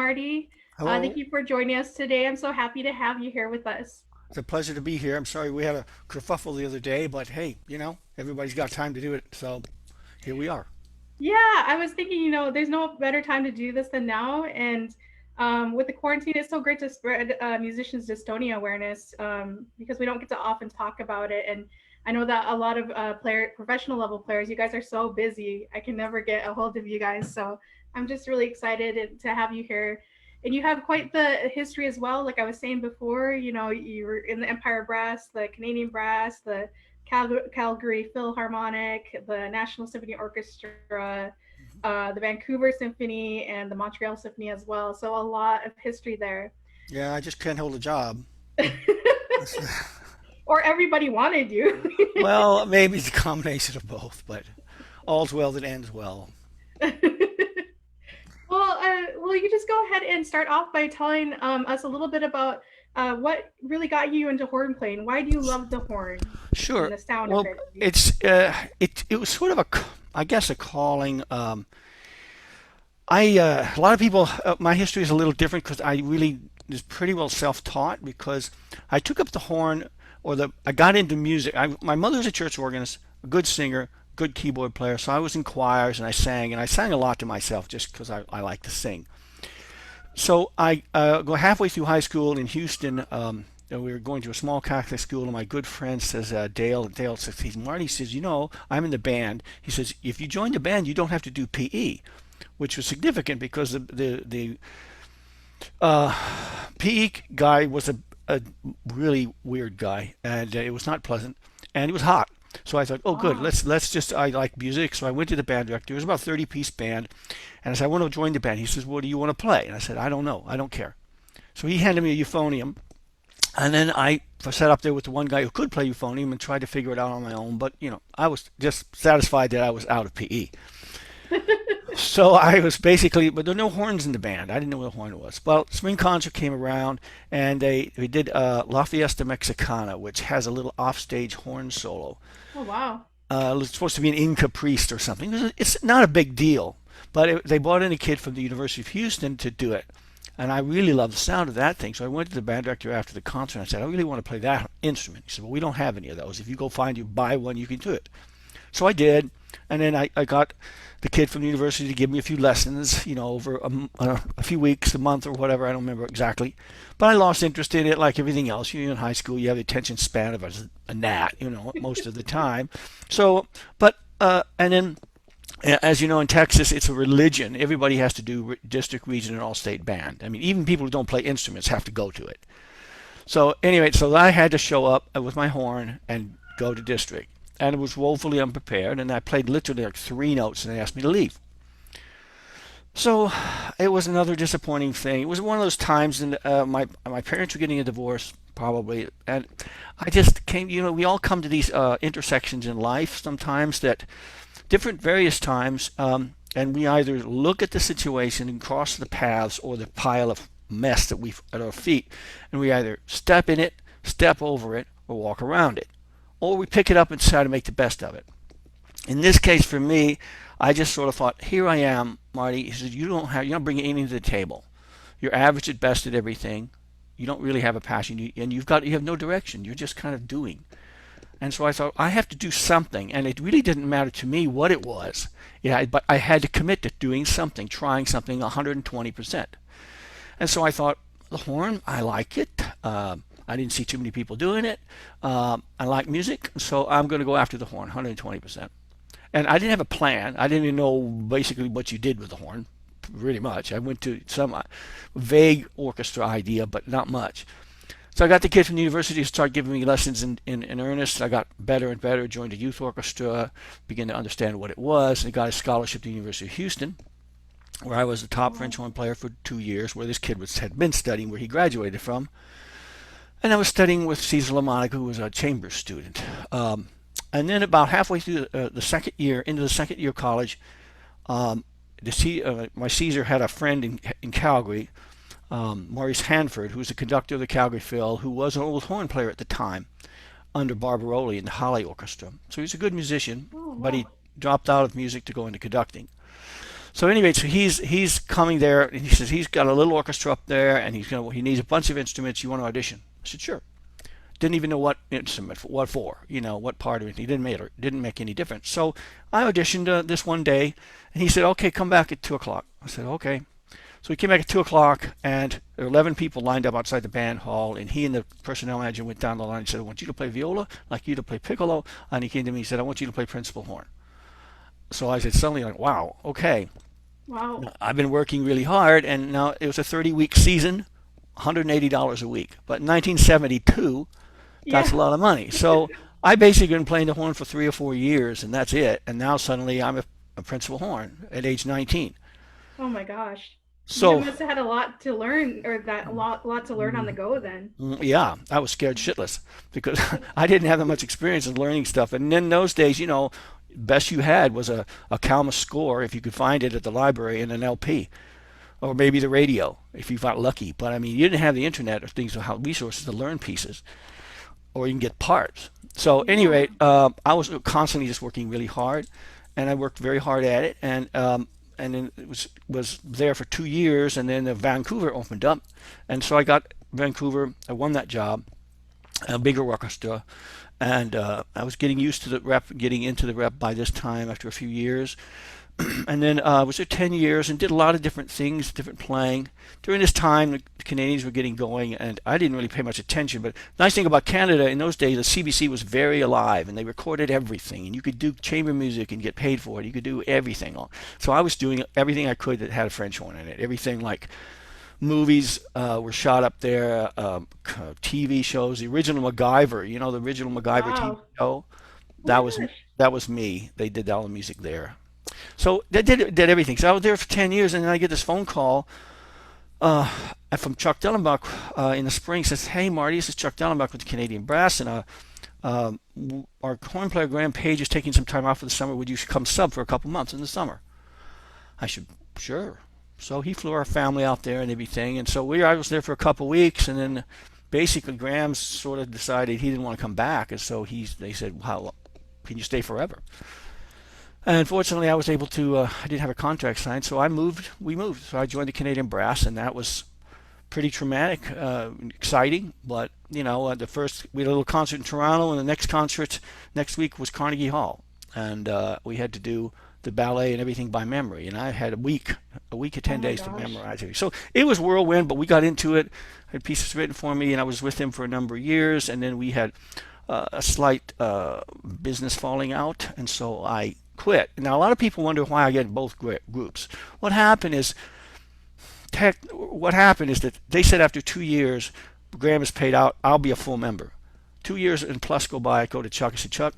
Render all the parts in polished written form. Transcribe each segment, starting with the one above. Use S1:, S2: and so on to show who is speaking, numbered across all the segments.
S1: Marty. Thank
S2: Hello.
S1: you for joining us today. I'm so happy to have you here with us.
S2: It's a pleasure to be here. I'm sorry we had a kerfuffle the other day, but hey, everybody's got time to do it, so here we are.
S1: Yeah, I was thinking, there's no better time to do this than now. And with the quarantine, it's so great to spread musicians' dystonia awareness because we don't get to often talk about it. And I know that a lot of professional level players, you guys are so busy. I can never get a hold of you guys. So I'm just really excited to have you here. And you have quite the history as well. Like I was saying before, you were in the Empire Brass, the Canadian Brass, the Calgary Philharmonic, the National Symphony Orchestra, the Vancouver Symphony, and the Montreal Symphony as well. So a lot of history there.
S2: Yeah, I just can't hold a job.
S1: Or everybody wanted you.
S2: Well, maybe it's a combination of both, but all's well that ends well.
S1: Well, you just go ahead and start off by telling us a little bit about what really got you into horn playing. Why do you love the horn and
S2: Sure.
S1: the sound of
S2: Well,
S1: it?
S2: it was sort of I guess a calling. A lot of people, my history is a little different because I really was pretty well self-taught because I took up the horn I got into music. My mother was a church organist, a good singer, good keyboard player, so I was in choirs and I sang a lot to myself just because I like to sing. So I go halfway through high school in Houston. We were going to a small Catholic school, and my good friend says, Dale says, Marty says, I'm in the band. He says, if you join the band, you don't have to do PE, which was significant because the PE guy was a really weird guy, and it was not pleasant, and it was hot. So I thought, oh, good,
S1: Oh.
S2: let's just. I like music, so I went to the band director. It was about a 30-piece band, and I said, I want to join the band. He says, what do you want to play? And I said, I don't know, I don't care. So he handed me a euphonium, and then I sat up there with the one guy who could play euphonium and tried to figure it out on my own. But I was just satisfied that I was out of PE. So I was basically, but there were no horns in the band. I didn't know what a horn was. Well, spring concert came around, and we did La Fiesta Mexicana, which has a little offstage horn solo.
S1: Oh, wow.
S2: It's supposed to be an Inca priest or something. It's not a big deal, but they brought in a kid from the University of Houston to do it. And I really loved the sound of that thing. So I went to the band director after the concert and I said, I really want to play that instrument. He said, well, we don't have any of those. If you go buy one, you can do it. So I did. And then I got the kid from the university to give me a few lessons, over a few weeks, a month, or whatever. I don't remember exactly. But I lost interest in it like everything else. You're in high school, you have the attention span of a gnat, most of the time. So, and then, as you know, in Texas, it's a religion. Everybody has to do district, region, and all-state band. I mean, even people who don't play instruments have to go to it. So anyway, so I had to show up with my horn and go to district. And it was woefully unprepared, and I played literally like three notes, and they asked me to leave. So it was another disappointing thing. It was one of those times, and my parents were getting a divorce probably, and I just came. We all come to these intersections in life sometimes that different various times, and we either look at the situation and cross the paths or the pile of mess that we've at our feet, and we either step in it, step over it, or walk around it, or we pick it up and try to make the best of it. In this case, for me, I just sort of thought, here I am, Marty. He said, you're not bringing anything to the table. You're average at best at everything. You don't really have a passion, and you have no direction. You're just kind of doing. And so I thought, I have to do something, and it really didn't matter to me what it was. Yeah, but I had to commit to doing something, trying something 120%. And so I thought, the horn, I like it. I didn't see too many people doing it. I like music, so I'm going to go after the horn 120%. And I didn't have a plan. I didn't even know basically what you did with the horn, really much. I went to some vague orchestra idea, but not much. So I got the kid from the university to start giving me lessons in earnest. I got better and better, joined a youth orchestra, began to understand what it was, and got a scholarship to the University of Houston, where I was the top French horn player for 2 years, where this kid had been studying, where he graduated from. And I was studying with Cesar LaMonica, who was a Chambers student. And then about halfway through the second year, into the second year of college, my Caesar had a friend in Calgary, Maurice Hanford, who was the conductor of the Calgary Phil, who was an old horn player at the time under Barbaroli in the Holly Orchestra. So he's a good musician,
S1: Oh,
S2: but he
S1: wow.
S2: dropped out of music to go into conducting. So anyway, so he's coming there, and he says he's got a little orchestra up there, and he needs a bunch of instruments. You want to audition? I said sure. Didn't even know what instrument, what for, what part of it. He didn't make any difference. So I auditioned this one day, and he said, okay, come back at 2 o'clock. I said okay. So he came back at 2 o'clock, and there were 11 people lined up outside the band hall, and he and the personnel manager went down the line and said, I want you to play viola, I'd like you to play piccolo, and he came to me and said, I want you to play principal horn. So I said suddenly, like, wow, okay.
S1: Wow.
S2: I've been working really hard, and now it was a 30-week season, $180 a week. But in 1972, that's
S1: Yeah.
S2: a lot of money. So I basically been playing the horn for 3 or 4 years, and that's it. And now suddenly I'm a principal horn at age 19.
S1: Oh my gosh. You
S2: So
S1: must have had a lot to learn, or that a lot to learn on the go then.
S2: yeah, I was scared shitless because I didn't have that much experience in learning stuff. And in those days, best you had was a Kalma score if you could find it at the library and an LP, or maybe the radio if you got lucky. But I mean, you didn't have the internet or things or how resources to learn pieces, or you can get parts. So
S1: Yeah.
S2: anyway, I was constantly just working really hard, and I worked very hard at it, and then it was there for 2 years, and then Vancouver opened up, and so I got Vancouver. I won that job, a bigger orchestra, and I was getting used to the rep, getting into the rep by this time after a few years. And then I was there 10 years and did a lot of different things, different playing. During this time, the Canadians were getting going, and I didn't really pay much attention. But the nice thing about Canada in those days, the CBC was very alive, and they recorded everything. And you could do chamber music and get paid for it. You could do everything. So I was doing everything I could that had a French horn in it. Everything like movies were shot up there, TV shows, the original MacGyver, the original MacGyver TV
S1: Wow.
S2: show.
S1: Oh my
S2: That was
S1: gosh.
S2: that was me. They did all the music there. So they did everything. So I was there for 10 years, and then I get this phone call uh, from Chuck Dellenbach in the spring. Says, "Hey Marty, this is Chuck Dellenbach with the Canadian Brass, and our horn player Graham Page is taking some time off for the summer. Would you come sub for a couple months in the summer?" I said, "Sure." So he flew our family out there and everything, and so I was there for a couple weeks, and then basically Graham sort of decided he didn't want to come back, and so they said, "How can you stay forever?" And unfortunately, I was able to. I didn't have a contract signed, so I moved. We moved. So I joined the Canadian Brass, and that was pretty traumatic, exciting. But the first we had a little concert in Toronto, and the next concert next week was Carnegie Hall, and we had to do the ballet and everything by memory. And I had a week of
S1: Oh
S2: 10
S1: my
S2: days to
S1: gosh.
S2: memorize it. So it was whirlwind, but we got into it. I had pieces written for me, and I was with him for a number of years, and then we had a slight business falling out, and so I quit. Now, a lot of people wonder why I get in both groups. What happened is, what happened is that they said after 2 years, Graham is paid out. I'll be a full member. 2 years and plus go by. I go to Chuck. I say, Chuck,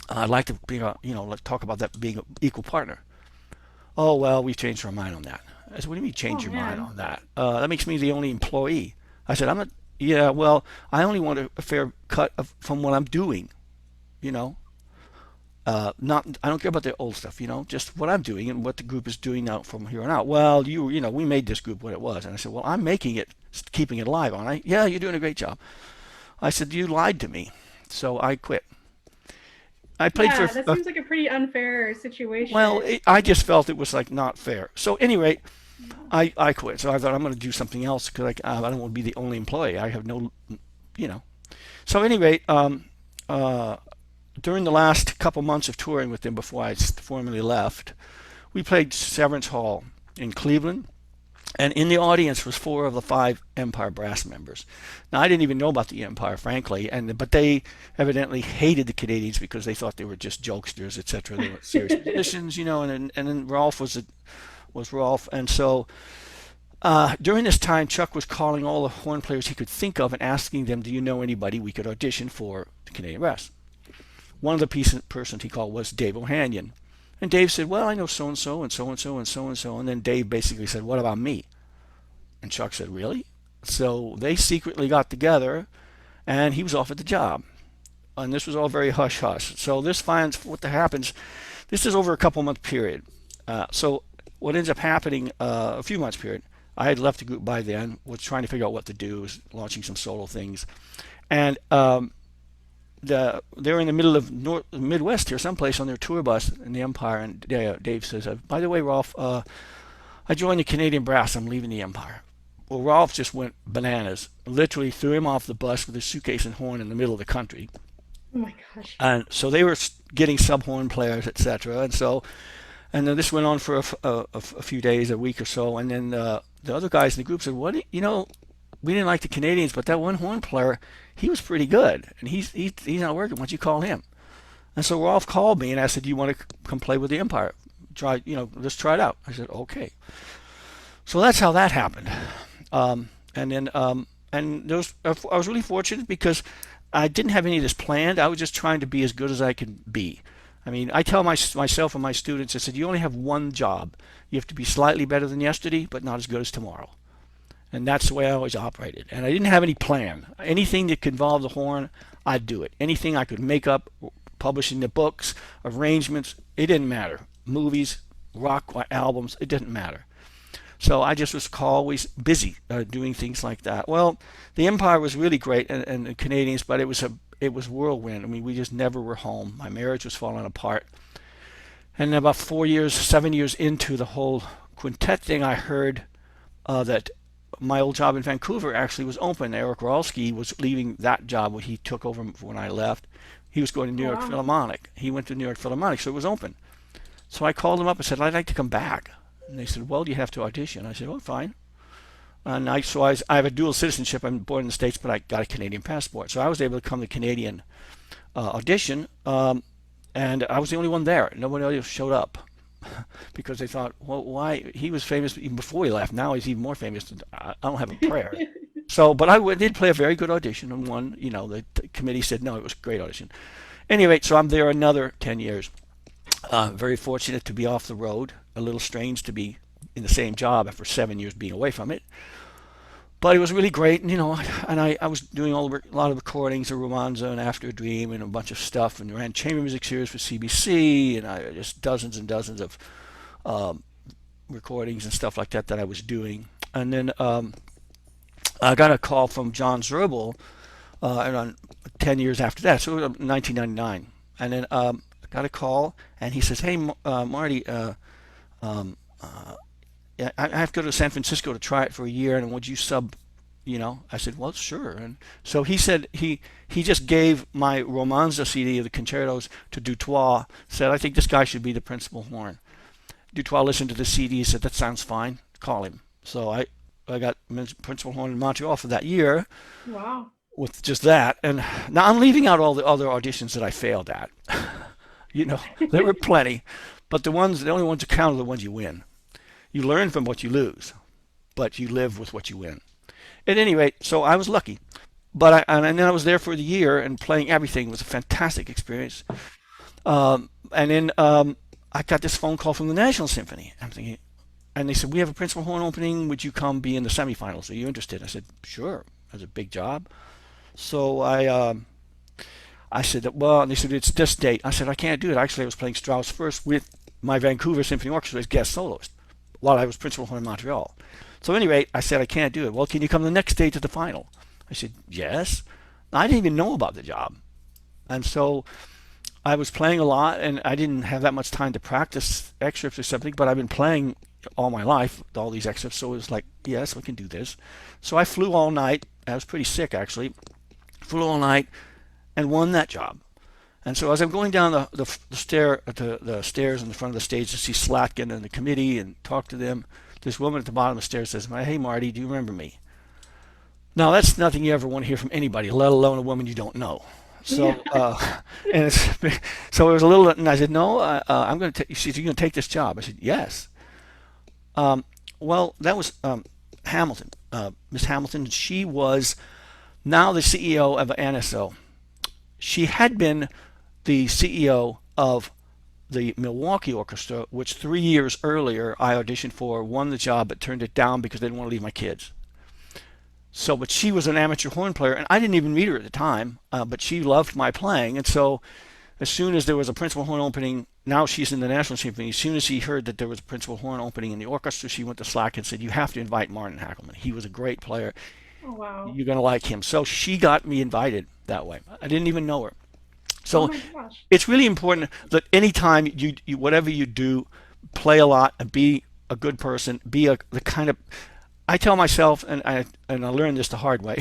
S2: I'd like to be, let's talk about that being an equal partner. Oh well, we've changed our mind on that. I said, what do you mean
S1: Oh
S2: change your mind
S1: man.
S2: on that? That makes me the only employee. I said, I'm not. Yeah, well, I only want a fair cut from what I'm doing. You know, not I don't care about the old stuff, just what I'm doing and what the group is doing now from here on out. Well, we made this group what it was, and I said, well, I'm making it, keeping it alive, aren't I? Yeah, you're doing a great job. I said, you lied to me, so I quit. I played for
S1: Yeah, that seems like a pretty unfair
S2: well,
S1: situation.
S2: I just felt it was like not fair. So anyway, I quit. So I thought I'm going to do something else because I don't want to be the only employee. I have no, you know. So anyway, uh, during the last couple months of touring with them before I formally left, we played Severance Hall in Cleveland, and in the audience was four of the five Empire brass members. Now I didn't even know about the Empire, frankly, but they evidently hated the Canadians because they thought they were just jokesters, etc. They weren't serious musicians, and then Rolf was Rolf, and so during this time, Chuck was calling all the horn players he could think of and asking them, "Do you know anybody we could audition for the Canadian Brass?" One of the persons he called was Dave O'Hanion. And Dave said, "Well, I know so and so and so and so and so and so." And then Dave basically said, "What about me?" And Chuck said, "Really?" So they secretly got together, and he was offered the job. And this was all very hush hush. So this finds what happens. This is over a couple month period. So what ends up happening, a few months period. I had left the group by then, was trying to figure out what to do, was launching some solo things, and they were in the middle of Midwest here, someplace on their tour bus in the Empire, and Dave says, "By the way, Rolf, I joined the Canadian Brass. I'm leaving the Empire." Well, Rolf just went bananas. Literally threw him off the bus with his suitcase and horn in the middle of the country.
S1: Oh my gosh.
S2: And so they were getting sub horn players, etc. And then this went on for a few days, a week or so, and then the other guys in the group said, "What? We didn't like the Canadians, but that one horn player, he was pretty good, and he's not working. Why don't you call him?" And so Rolf called me and I said, "Do you want to come play with the Empire? Let's try it out." I said, "Okay." So that's how that happened. And then I was really fortunate because I didn't have any of this planned. I was just trying to be as good as I can be. I mean, I tell myself and my students, I said, you only have one job. You have to be slightly better than yesterday, but not as good as tomorrow. And that's the way I always operated. And I didn't have any plan. Anything that could involve the horn, I'd do it. Anything I could make up, publishing the books, arrangements, it didn't matter. Movies, rock albums, it didn't matter. So I just was always busy doing things like that. Well, the Empire was really great, and the Canadians, but it was whirlwind. I mean, we just never were home. My marriage was falling apart. And about 7 years into the whole quintet thing, I heard that my old job in Vancouver actually was open. Eric Rolski was leaving that job when he took over when I left. He was going to New York Philharmonic. He went to New York Philharmonic, so it was open. So I called him up and said, "I'd like to come back." And they said, "Well, you have to audition." I said, "Oh, fine." And I have a dual citizenship. I'm born in the States, but I got a Canadian passport. So I was able to come to Canadian audition, and I was the only one there. Nobody else showed up because they thought, well, why? He was famous even before he left. Now he's even more famous. I don't have a prayer. So, but did play a very good audition and won. The committee said, no, it was a great audition. Anyway, so I'm there another 10 years. Very fortunate to be off the road. A little strange to be in the same job after 7 years being away from it. But it was really great, and I was doing a lot of recordings of Romanza and After a Dream and a bunch of stuff, and ran chamber music series for CBC, and I just dozens and dozens of recordings and stuff like that I was doing. And then I got a call from John Zerbel around 10 years after that, so it was 1999. And then I got a call, and he says, "Hey, Marty, I have to go to San Francisco to try it for a year, and would you sub?" I said, "Well, sure." And so he said he just gave my Romanza CD of the concertos to Dutoit. Said, "I think this guy should be the principal horn." Dutoit listened to the CD. Said, "That sounds fine. Call him." So I got principal horn in Montreal for that year.
S1: Wow.
S2: With just that, and now I'm leaving out all the other auditions that I failed at. There were plenty, but the only ones that count are the ones you win. You learn from what you lose, but you live with what you win. At any rate, so I was lucky. And then I was there for the year, and playing everything was a fantastic experience. And then I got this phone call from the National Symphony. I'm thinking, and they said, "We have a principal horn opening. Would you come be in the semifinals? Are you interested?" I said, "Sure." That's a big job. So I said, "Well," and they said, "It's this date." I said, "I can't do it." Actually, I was playing Strauss first with my Vancouver Symphony Orchestra as guest soloist while I was principal horn in Montreal. So anyway, I said, "I can't do it." "Well, can you come the next day to the final?" I said, "Yes." I didn't even know about the job. And so I was playing a lot, and I didn't have that much time to practice excerpts or something, but I've been playing all my life, all these excerpts, so it was like, yes, we can do this. So I flew all night. I was pretty sick, actually. Flew all night and won that job. And so as I'm going down the stairs in the front of the stage to see Slatkin and the committee and talk to them, this woman at the bottom of the stairs says, "Hey, Marty, do you remember me?" Now, that's nothing you ever want to hear from anybody, let alone a woman you don't know. So, so it was a little, and I said, "No, I'm going to take," she said, "You're going to take this job?" I said, "Yes." Well, that was Hamilton, Miss Hamilton. She was now the CEO of NSO. She had been the CEO of the Milwaukee Orchestra, which 3 years earlier I auditioned for, won the job, but turned it down because they didn't want to leave my kids. So, but she was an amateur horn player, and I didn't even meet her at the time, but she loved my playing. And so as soon as there was a principal horn opening, now she's in the National Symphony, as soon as she heard that there was a principal horn opening in the orchestra, she went to Slack and said, "You have to invite Martin Hackleman. He was a great player.
S1: Oh, wow.
S2: You're going to like him." So she got me invited that way. I didn't even know her.
S1: Oh
S2: So
S1: my gosh.
S2: it's really important that anytime you whatever you do, play a lot and be a good person. Be the kind of I tell myself, and I learned this the hard way,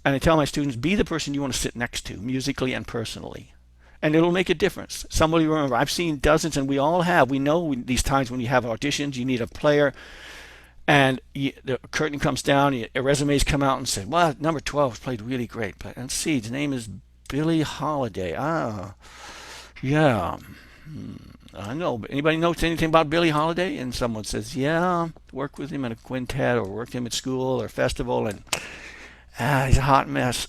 S2: and I tell my students, be the person you want to sit next to, musically and personally, and it'll make a difference. Somebody remember, I've seen dozens, and we all have. We know these times when you have auditions, you need a player, and the curtain comes down, resumes come out, and say, "Well, number 12 played really great." But and see, his name is Billie Holiday. Ah, yeah. I know. But anybody knows anything about Billie Holiday? And someone says, "Yeah, worked with him in a quintet, or worked him at school or festival, and he's a hot mess.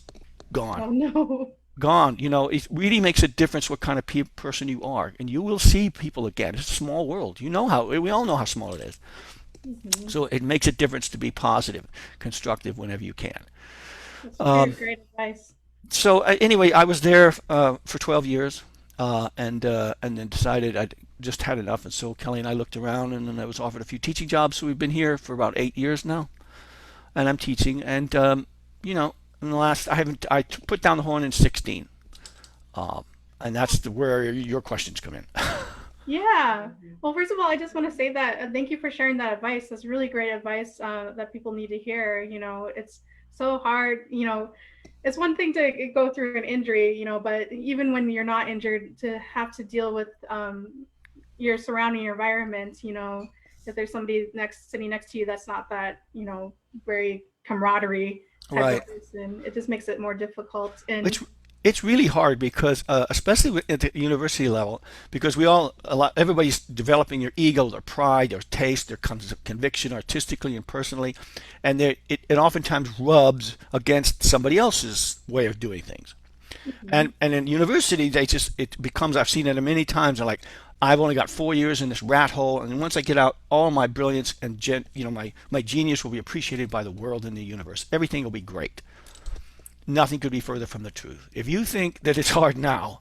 S2: Gone,
S1: Oh no.
S2: gone." It really makes a difference what kind of person you are, and you will see people again. It's a small world. We all know how small it is.
S1: Hmm.
S2: So it makes a difference to be positive, constructive whenever you can.
S1: That's
S2: Um,
S1: great advice.
S2: so anyway, I was there for 12 years, and then decided I'd just had enough. And so Kelly and I looked around, and then I was offered a few teaching jobs. So we've been here for about 8 years now, and I'm teaching. And in the last, I put down the horn in 16, um, and that's where your questions come in.
S1: Yeah. Well, first of all, I just want to say that thank you for sharing that advice. That's really great advice that people need to hear. It's so hard. It's one thing to go through an injury, but even when you're not injured, to have to deal with your surrounding environment, if there's somebody sitting next to you that's not that, very camaraderie type
S2: Right.
S1: of person, it just makes it more difficult. And
S2: It's it's really hard because, especially at the university level, because everybody's developing their ego, their pride, their taste, their conviction, artistically and personally, and it oftentimes rubs against somebody else's way of doing things.
S1: mhm.
S2: And in university, it becomes, I've seen it many times. They're like, I've only got 4 years in this rat hole, and once I get out, all my brilliance and my genius will be appreciated by the world and the universe. Everything will be great. Nothing could be further from the truth. If you think that it's hard now,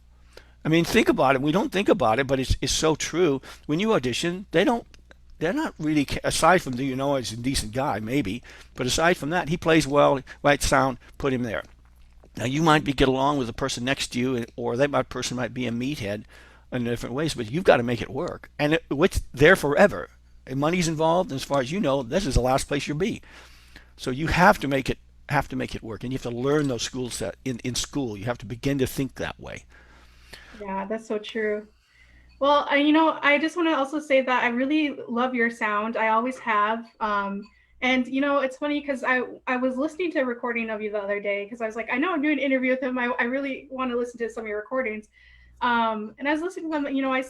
S2: I mean, think about it. We don't think about it, but it's so true. When you audition, they're not really, aside from he's a decent guy, maybe, but aside from that, he plays well, right sound, put him there. Now, you might get along with the person next to you, or that person might be a meathead in different ways, but you've got to make it work. And it's there forever. And money's involved, and as far as you know, this is the last place you'll be. So you have to make it work, and you have to learn those skills that in school. You have to begin to think that way.
S1: Yeah, that's so true. Well, I just want to also say that I really love your sound. I always have. And it's funny because I was listening to a recording of you the other day because I was like, I know I'm doing an interview with him. I really want to listen to some of your recordings. And I was listening to them.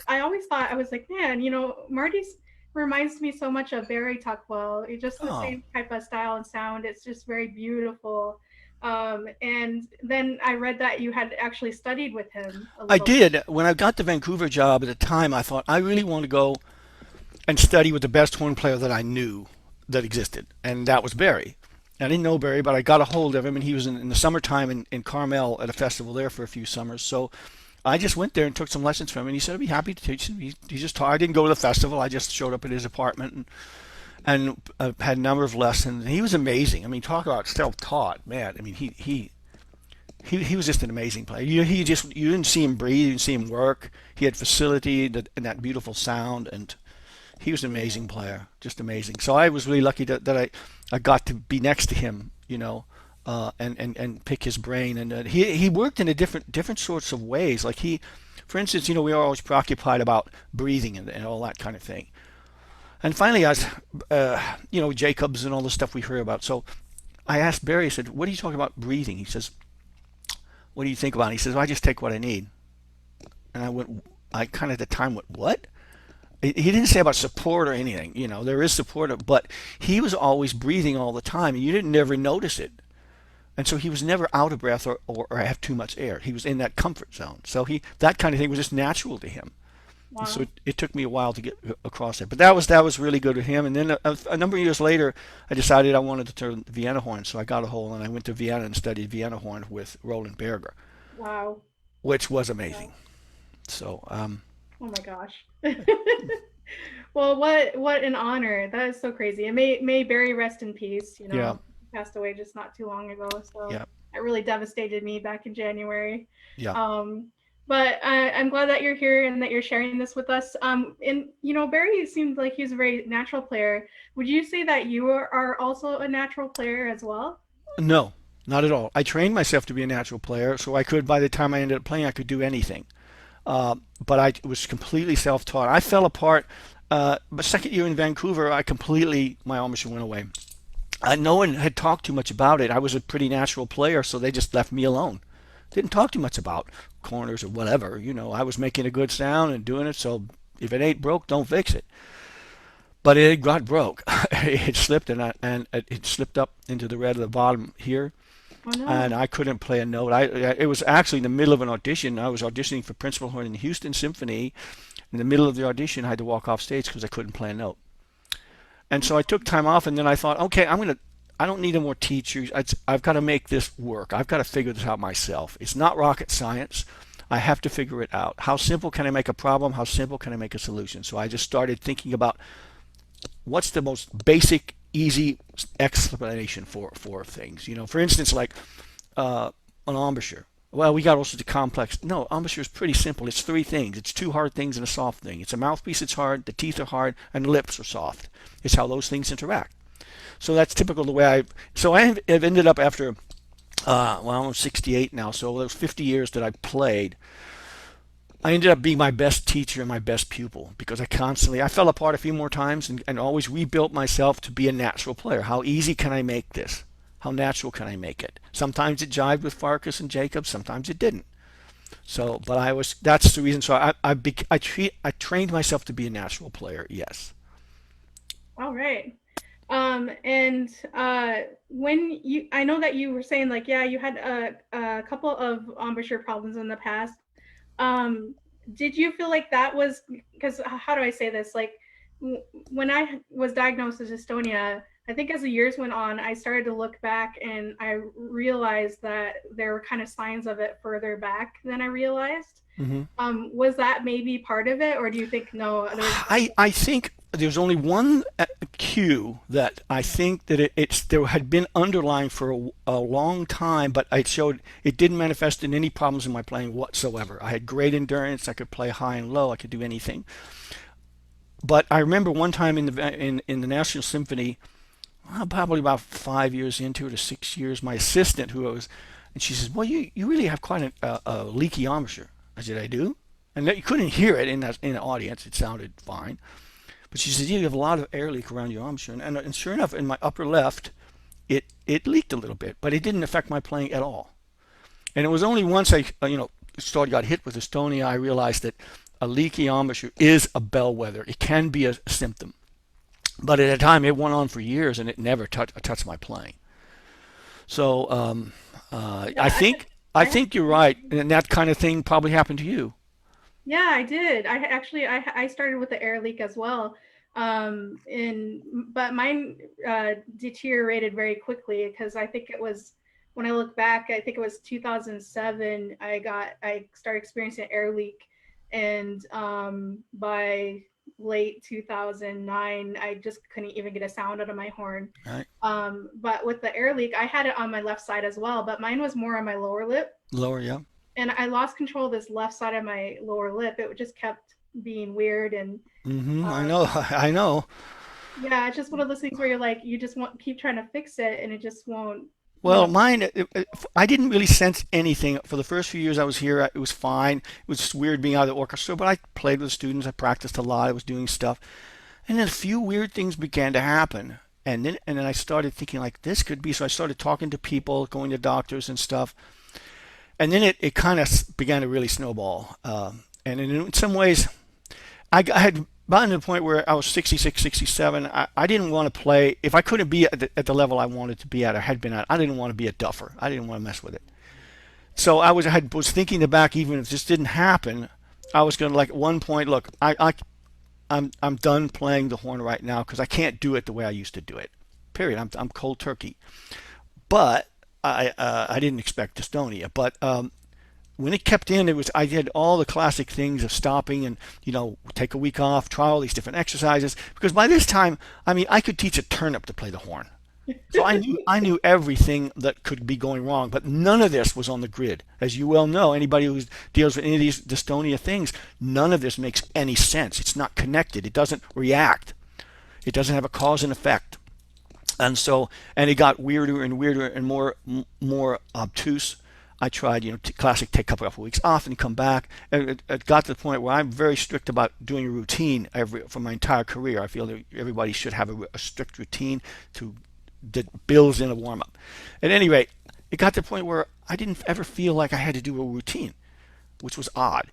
S1: I always thought I was like, man, Marty's reminds me so much of Barry Tuckwell. It's just the
S2: Oh,
S1: same type of style and sound. It's just very beautiful. And then I read that you had actually studied with him a
S2: I
S1: little bit.
S2: did. When I got the Vancouver job at the time, I thought I really want to go and study with the best horn player that I knew that existed, and that was Barry. I didn't know Barry, but I got a hold of him, and he was in the summertime in Carmel at a festival there for a few summers. So I just went there and took some lessons from him, and he said I'd be happy to teach him. He just taught. I didn't go to the festival. I just showed up at his apartment and had a number of lessons. And he was amazing. I mean, talk about self-taught, man. I mean, he was just an amazing player. You didn't see him breathe, you didn't see him work. He had facility and that beautiful sound, and he was an
S1: Yeah.
S2: amazing player, just amazing. So I was really lucky that I got to be next to him, and pick his brain. And he worked in a different sorts of ways. Like for instance, we are always preoccupied about breathing and all that kind of thing. And finally, I was, Jacobs and all the stuff we hear about. So I asked Barry, I said, "What are you talking about breathing?" He says, "What do you think about it?" He says, "Well, I just take what I need." And I kind of at the time went, "What?" He didn't say about support or anything. There is support, but he was always breathing all the time, and you didn't never notice it. And so he was never out of breath or have too much air. He was in that comfort zone. So that kind of thing was just natural to him. So
S1: Wow.
S2: it took me a while to get across it, but that was really good with him. And then a number of years later, I decided I wanted to learn Vienna horn, so I got a hold and I went to Vienna and studied Vienna horn with Roland Berger,
S1: Wow.
S2: which was
S1: Wow.
S2: amazing. So
S1: Oh my gosh. Well, what an honor. That is so crazy. And may Barry rest in peace.
S2: yeah,
S1: He passed away just not too long ago. So
S2: yeah,
S1: really devastated me back in January.
S2: Yeah.
S1: Um, but I'm glad that you're here and that you're sharing this with us. And Barry seemed like he's a very natural player. Would you say that you are also a natural player as well?
S2: No, not at all. I trained myself to be a natural player, so I could, by the time I ended up playing, I could do anything. But I was completely self-taught. I fell apart. But second year in Vancouver, my embouchure went away. No one had talked too much about it. I was a pretty natural player, so they just left me alone. Didn't talk too much about corners or whatever. I was making a good sound and doing it, so if it ain't broke, don't fix it. But it got broke. It slipped and it slipped up into the red of the bottom here,
S1: Oh
S2: and
S1: no.
S2: I couldn't play a note. It was actually in the middle of an audition. I was auditioning for principal horn in the Houston Symphony. In the middle of the audition, I had to walk off stage because I couldn't play a note. And so I took time off, and then I thought, okay, I don't need any more teachers. I've got to make this work. I've got to figure this out myself. It's not rocket science. I have to figure it out. How simple can I make a problem? How simple can I make a solution? So I just started thinking about what's the most basic, easy explanation for things. For instance, like an embouchure. Well, we got all sorts of complex. No, embouchure is pretty simple. It's three things. It's two hard things and a soft thing. It's a mouthpiece that's hard, the teeth are hard, and the lips are soft. It's how those things interact. So that's typical the way I have ended up after, I'm 68 now, so those 50 years that I played, I ended up being my best teacher and my best pupil because I fell apart a few more times and always rebuilt myself to be a natural player. How easy can I make this? How natural can I make it? Sometimes it jived with Farkas and Jacobs, sometimes it didn't. So, but that's the reason. So I trained myself to be a natural player, yes.
S1: All right. And when I know that you were saying like, yeah, you had a couple of embouchure problems in the past. Um, did you feel like that was because how do I say this? Like when I was diagnosed with dystonia, I think as the years went on, I started to look back and I realized that there were kind of signs of it further back than I realized.
S2: Hmm.
S1: Was that maybe part of it, or do you think no?
S2: I think there's only one cue that I think that there had been underlying for a long time, but it didn't manifest in any problems in my playing whatsoever. I had great endurance. I could play high and low. I could do anything. But I remember one time in the National Symphony, probably about 5 years into it or 6 years, my assistant and she says, "Well, you really have quite a leaky embouchure." I said, "I do," and you couldn't hear it in the audience. It sounded fine. But she says, "You have a lot of air leak around your embouchure," and sure enough, in my upper left, it leaked a little bit, but it didn't affect my playing at all. And it was only once I got hit with dystonia, I realized that a leaky embouchure is a bellwether. It can be a symptom. But at a time, it went on for years, and it never touched my playing. So
S1: Yeah,
S2: I think you're right, and that kind of thing probably happened to you.
S1: yeah, I did. I started with the air leak as well. And but mine deteriorated very quickly because I think it was when I look back, I think it was 2007. I started experiencing an air leak, and by late 2009, I just couldn't even get a sound out of my horn.
S2: Right?
S1: But with the air leak, I had it on my left side as well, but mine was more on my lower lip,
S2: Lower, yeah.
S1: and I lost control of this left side of my lower lip. It just kept being weird, and
S2: I
S1: um,
S2: know. I know.
S1: yeah, it's just one of those things where you're like, you just want keep trying to fix it, and it just won't. You
S2: Well,
S1: know,
S2: mine, I didn't really sense anything. For the first few years I was here, it was fine. It was just weird being out of the orchestra, but I played with students. I practiced a lot. I was doing stuff. And then a few weird things began to happen. And then I started thinking like this could be. So I started talking to people, going to doctors and stuff. And then it kind of began to really snowball. And in some ways, I had gotten to the point where I was 66, 67. I didn't want to play. If I couldn't be at the level I wanted to be at or had been at, I didn't want to be a duffer. I didn't want to mess with it. So I was thinking back, even if this didn't happen, I was going to like at one point, look, I'm done playing the horn right now because I can't do it the way I used to do it. Period. I'm cold turkey. But I didn't expect dystonia. But when it kept in, I did all the classic things of stopping and take a week off, try all these different exercises. Because by this time, I mean, I could teach a turnip to play the horn. So I knew everything that could be going wrong, but none of this was on the grid. As you well know, anybody who deals with any of these dystonia things, none of this makes any sense. It's not connected. It doesn't react. It doesn't have a cause and effect. And it got weirder and weirder and more obtuse. I tried, classic, take a couple of weeks off and come back. And it got to the point where I'm very strict about doing a routine for my entire career. I feel that everybody should have a strict routine that builds in a warm up. At any rate, it got to the point where I didn't ever feel like I had to do a routine, which was odd.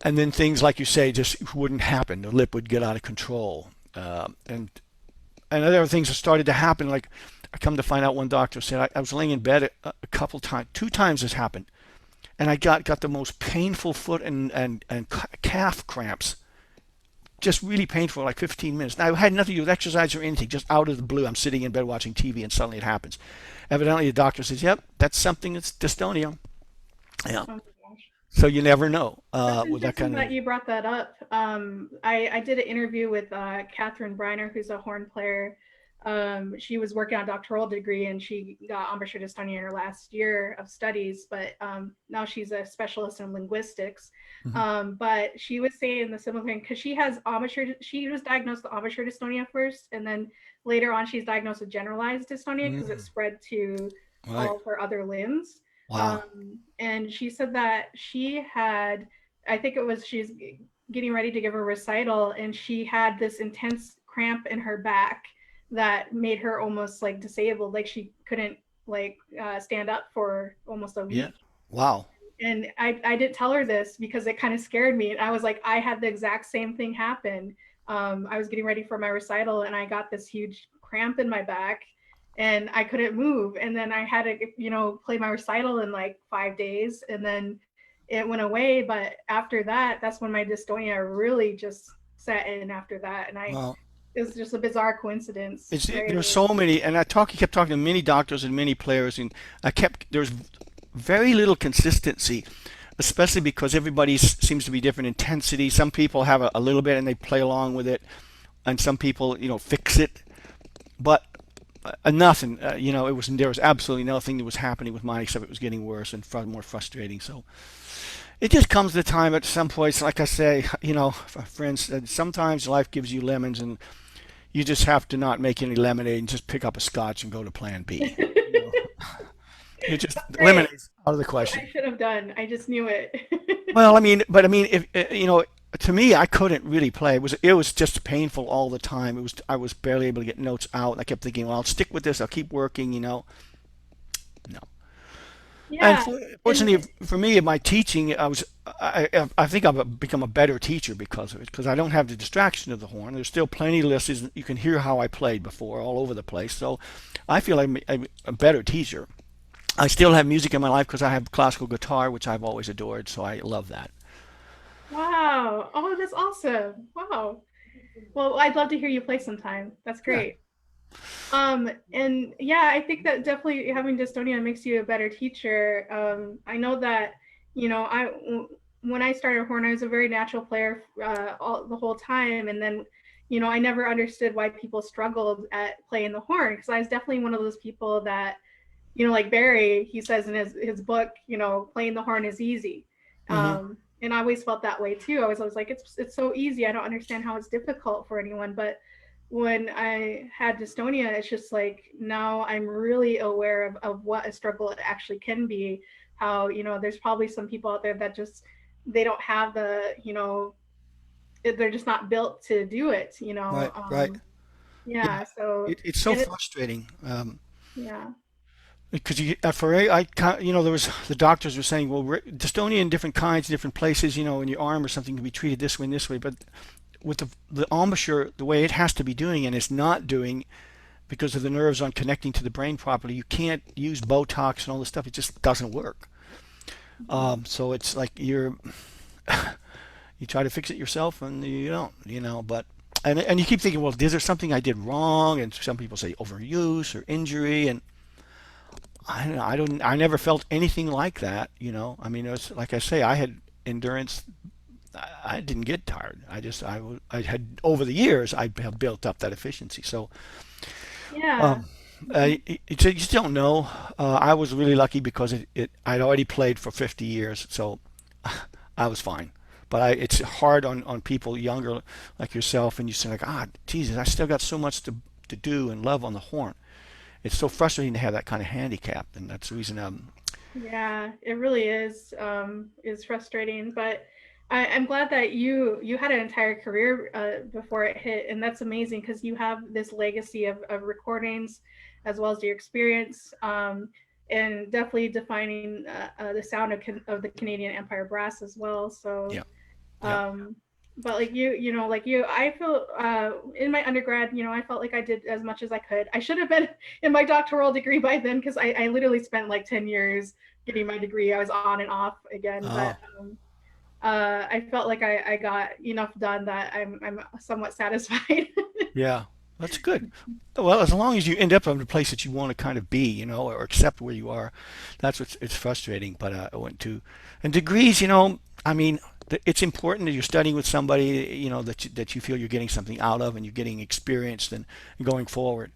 S2: And then things like you say just wouldn't happen. The lip would get out of control, and other things started to happen. Like I come to find out, one doctor said I was laying in bed a couple times, two times this happened, and I got the most painful foot and calf cramps, just really painful, like 15 minutes. Now, I had nothing to do with exercise or anything, just out of the blue. I'm sitting in bed watching TV, and suddenly it happens. Evidently, the doctor says, "Yep, that's something. That's dystonia." Yeah.
S1: Oh my gosh.
S2: So you never know
S1: That's
S2: with that
S1: interesting
S2: kind
S1: that
S2: of.
S1: you brought that up. I did an interview with Catherine Briner, who's a horn player. She was working on a doctoral degree and she got embouchure dystonia in her last year of studies, but now she's a specialist in linguistics.
S2: Mhm.
S1: But she was saying the similar thing because she was diagnosed with embouchure dystonia first, and then later on she's diagnosed with generalized dystonia because it
S2: Mm,
S1: spread to
S2: right.
S1: all of her other limbs.
S2: Wow.
S1: And she said that she had, I think it was, she's getting ready to give a recital, and she had this intense cramp in her back that made her almost like disabled, like she couldn't like stand up for almost a
S2: Yeah.
S1: week.
S2: Wow.
S1: And I didn't tell her this because it kind of scared me. And I was like, I had the exact same thing happen. I was getting ready for my recital and I got this huge cramp in my back and I couldn't move. And then I had to, play my recital in like 5 days, and then it went away. But after that, that's when my dystonia really just set in after that. And
S2: Wow.
S1: it was just a bizarre coincidence.
S2: There's
S1: Very,
S2: so many, and kept talking to many doctors and many players, and there's very little consistency, especially because everybody seems to be different intensity. Some people have a little bit and they play along with it, and some people, fix it. But nothing, there was absolutely nothing that was happening with mine except it was getting worse and more frustrating. So it just comes to time at some point, like I say, friends, sometimes life gives you lemons and you just have to not make any lemonade and just pick up a scotch and go to plan B. You know, you just
S1: right.
S2: lemonade's out of the
S1: What I
S2: question.
S1: should have done. I just knew it.
S2: Well, I mean, if to me, I couldn't really play. It was just painful all the time. I was barely able to get notes out. I kept thinking, well, I'll stick with this. I'll keep working. No. And
S1: Yeah. And
S2: fortunately for me, in my teaching, I think I've become a better teacher because of it, because I don't have the distraction of the horn. There's still plenty of lessons. You can hear how I played before all over the place. So I feel like I'm a better teacher. I still have music in my life because I have classical guitar, which I've always adored. So I love that.
S1: wow. Oh, that's awesome. Wow. Well, I'd love to hear you play sometime. That's
S2: Yeah.
S1: great. And yeah, I think that definitely having dystonia makes you a better teacher. I know that, when I started horn, I was a very natural player the whole time, and then, I never understood why people struggled at playing the horn because I was definitely one of those people that, like Barry, he says in his book, playing the horn is easy.
S2: Hmm.
S1: And I always felt that way too. I was always like, it's so easy. I don't understand how it's difficult for anyone. But when I had dystonia, it's just like now I'm really aware of what a struggle it actually can be. How, there's probably some people out there that just they don't have they're just not built to do it.
S2: Right. Right. Yeah.
S1: Yeah. So
S2: It's so
S1: it
S2: frustrating.
S1: yeah.
S2: Because there was the doctors were saying, well, dystonia in different kinds, different places, in your arm or something can be treated this way and this way. But with the embouchure, the way it has to be doing and it's not doing because of the nerves aren't connecting to the brain properly, you can't use Botox and all this stuff. It just doesn't work. So it's like you try to fix it yourself and you don't. But and you keep thinking, well, is there something I did wrong? And some people say overuse or injury, and I don't. I never felt anything like that. I mean, it was like I say, I had endurance. I didn't get tired. I had over the years I have built up that efficiency. So
S1: Yeah.
S2: You just don't know. I was really lucky because I'd already played for 50 years, so I was fine. But it's hard on people younger like yourself, and you say like, Jesus, I still got so much to do and love on the horn. It's so frustrating to have that kind of handicap, and that's the reason.
S1: Yeah, it really is frustrating, but I'm glad that you had an entire career before it hit, and that's amazing because you have this legacy of recordings as well as your experience, and definitely defining the sound of the Canadian Empire Brass as well. So
S2: Yeah, yeah.
S1: um but like like you, I feel in my undergrad, I felt like I did as much as I could. I should have been in my doctoral degree by then because I literally spent like 10 years getting my degree. I was on and off again, but
S2: Oh,
S1: I felt like I got enough done that I'm somewhat satisfied.
S2: yeah. That's good. Well, as long as you end up in the place that you want to kind of be, or accept where you are, that's what's it's frustrating. But I went to, and degrees, I mean, it's important that you're studying with somebody, that you feel you're getting something out of and you're getting experienced and going forward.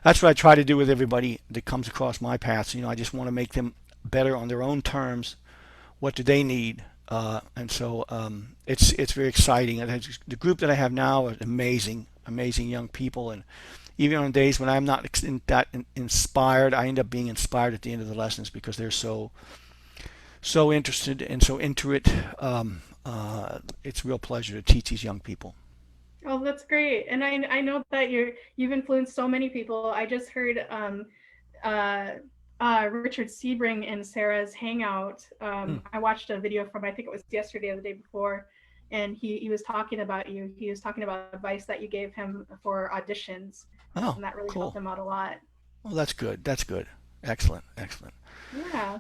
S2: That's what I try to do with everybody that comes across my path. I just want to make them better on their own terms. What do they need? And so it's very exciting. The group that I have now is amazing, amazing young people, and even on days when I'm not that inspired, I end up being inspired at the end of the lessons because they're so interested and so into it. It's a real pleasure to teach these young people.
S1: Oh, that's great. And I know that you've influenced so many people. I just heard uh, Richard Sebring and Sarah's hangout.
S2: Hmm.
S1: I watched a video from, I think it was yesterday or the day before, and he was talking about you. He was talking about advice that you gave him for auditions,
S2: Oh,
S1: and that really helped
S2: cool.
S1: him out a lot.
S2: Well, that's good. That's good. Excellent. Excellent.
S1: Yeah.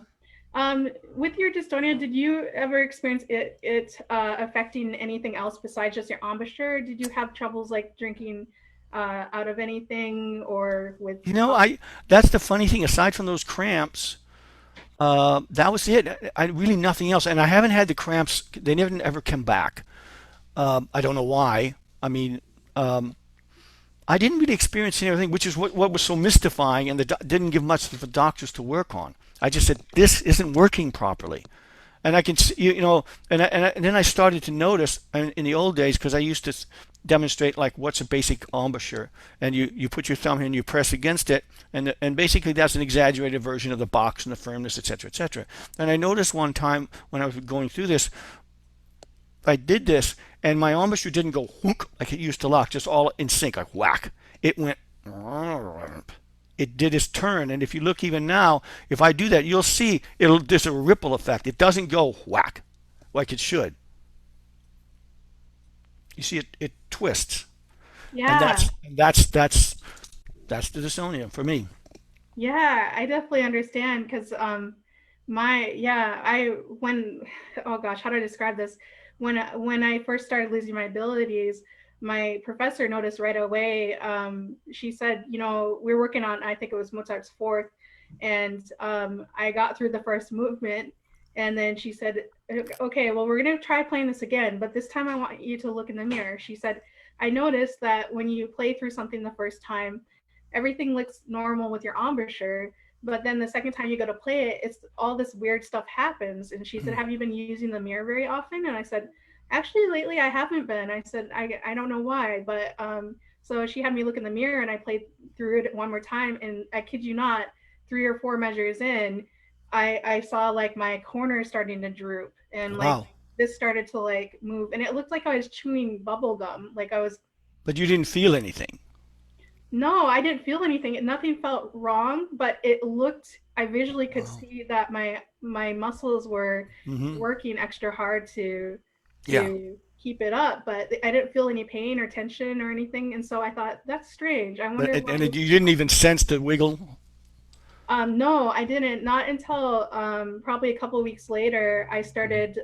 S1: With your dystonia, did you ever experience it affecting anything else besides just your embouchure? Did you have troubles like drinking out of anything or with
S2: You know, I that's the funny thing. Aside from those cramps, that was it. I really nothing else, and I haven't had the cramps. They never ever come back. I don't know why. I mean, um, I didn't really experience anything, which is what was so mystifying, and didn't give much to the doctors to work on. I just said this isn't working properly, and I can see, and then I started to notice in the old days because I used to demonstrate like what's a basic embouchure, and you put your thumb here and you press against it, and basically that's an exaggerated version of the box and the firmness, etc., etc. And I noticed one time when I was going through this, I did this, and my embouchure didn't go whook like it used to lock, just all in sync, like whack. It went. It did its turn, and if you look even now, if I do that, you'll see there's a ripple effect. It doesn't go whack like it should. You see, it twists, and
S1: yeah.
S2: that's the dystonia for me.
S1: Yeah, I definitely understand because my yeah, I when oh gosh, how do I describe this? When I first started losing my abilities, my professor noticed right away. She said, we're working on, I think it was Mozart's fourth, and I got through the first movement, and then she said, okay, well, we're gonna try playing this again, but this time I want you to look in the mirror. She said, I noticed that when you play through something the first time, everything looks normal with your embouchure, but then the second time you go to play it, it's all this weird stuff happens. And she said, have you been using the mirror very often? And I said, actually lately I haven't been. I said, I don't know why, but so she had me look in the mirror and I played through it one more time, and I kid you not, 3 or 4 measures in, I saw like my corner starting to droop, and like
S2: Wow.
S1: this started to like move, and it looked like I was chewing bubble gum, like I was.
S2: But you didn't feel anything.
S1: No, I didn't feel anything. Nothing felt wrong, but it looked, I visually could
S2: Wow.
S1: see that my muscles were
S2: Hmm.
S1: working extra hard
S2: Yeah.
S1: to keep it up, but I didn't feel any pain or tension or anything. And so I thought, that's strange. I
S2: But
S1: wonder why
S2: and
S1: this
S2: you
S1: is
S2: didn't even
S1: happening.
S2: sense the wiggle.
S1: No, I didn't. Not until probably a couple of weeks later, I
S2: Hmm.
S1: started.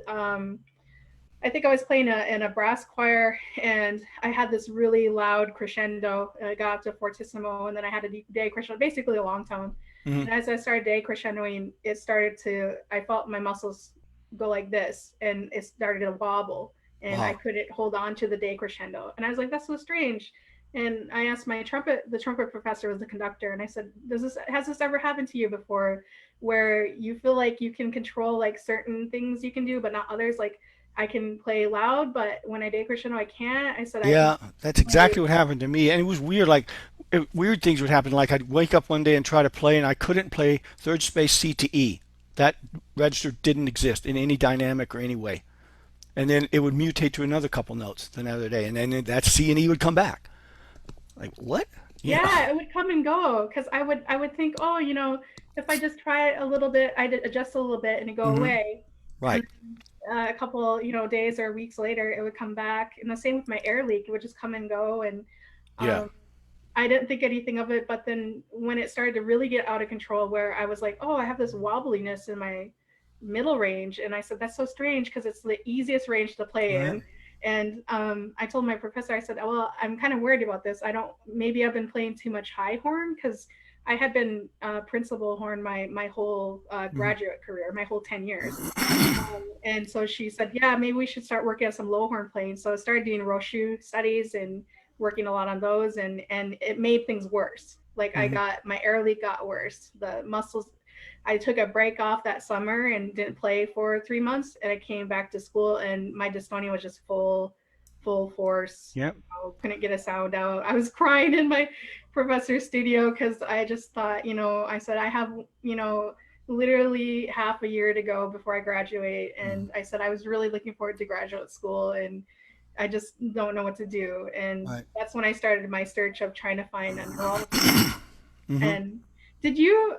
S1: I think I was playing in a brass choir, and I had this really loud crescendo. I got up to fortissimo, and then I had a day crescendo, basically a long tone.
S2: Hmm.
S1: And as I started day crescendoing, it started to. I felt my muscles go like this, and it started to wobble, and I
S2: Wow.
S1: couldn't hold on to the day crescendo. And I was like, "That's so strange." And I asked the trumpet professor was the conductor, and I said, has this ever happened to you before, where you feel like you can control like certain things you can do, but not others? Like I can play loud, but when I day crescendo, I can't. I said I can
S2: Yeah, that's
S1: play.
S2: exactly what happened to me, and it was weird. Like weird things would happen. Like I'd wake up one day and try to play, and I couldn't play third space C to E. That register didn't exist in any dynamic or any way. And then it would mutate to another couple notes the other day, and then that C and E would come back. Like what? You know?
S1: Yeah, it would come and go because I would think, oh, if I just try it a little bit, I'd adjust a little bit and it go
S2: Hmm.
S1: away. And
S2: Right.
S1: a couple, days or weeks later, it would come back. And the same with my air leak, it would just come and go. And
S2: Yeah.
S1: um, I didn't think anything of it. But then when it started to really get out of control, where I was like, oh, I have this wobbliness in my middle range. And I said, that's so strange because it's the easiest range to play
S2: Right.
S1: in. And I told my professor, I said, well, I'm kind of worried about this. Maybe I've been playing too much high horn because I had been principal horn my whole
S2: Hmm.
S1: graduate career, my whole 10 years. And so she said, yeah, maybe we should start working on some low horn playing. So I started doing Roshu studies and working a lot on those, and it made things worse. Like I
S2: Hmm.
S1: got my air leak got worse. The muscles. I took a break off that summer and didn't play for 3 months, and I came back to school, and my dystonia was just full force.
S2: Yep.
S1: Couldn't get a sound out. I was crying in my professor's studio because I just thought, I said I have, literally half a year to go before I graduate. And I said I was really looking forward to graduate school, and I just don't know what to do. And
S2: Right.
S1: that's when I started my search of trying to find a neurologist.
S2: Hmm.
S1: And did you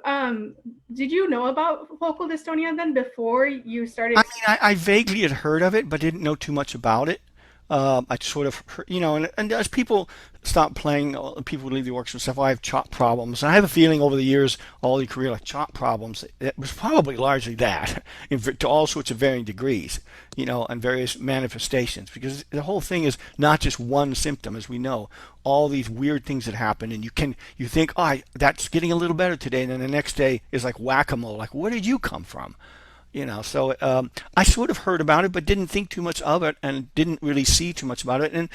S1: know about focal dystonia then before you
S2: I
S1: started?
S2: mean, I vaguely had heard of it, but didn't know too much about it. I sort of, heard, and as people stop playing, people would leave the orchestra and stuff. I have chop problems, and I have a feeling over the years, all the career, like chop problems, it was probably largely that, to all sorts of varying degrees, and various manifestations. Because the whole thing is not just one symptom, as we know, all these weird things that happen, and you think, oh, that's getting a little better today, and then the next day is like whack-a-mole. Like, where did you come from? So I sort of heard about it but didn't think too much of it and didn't really see too much about it, and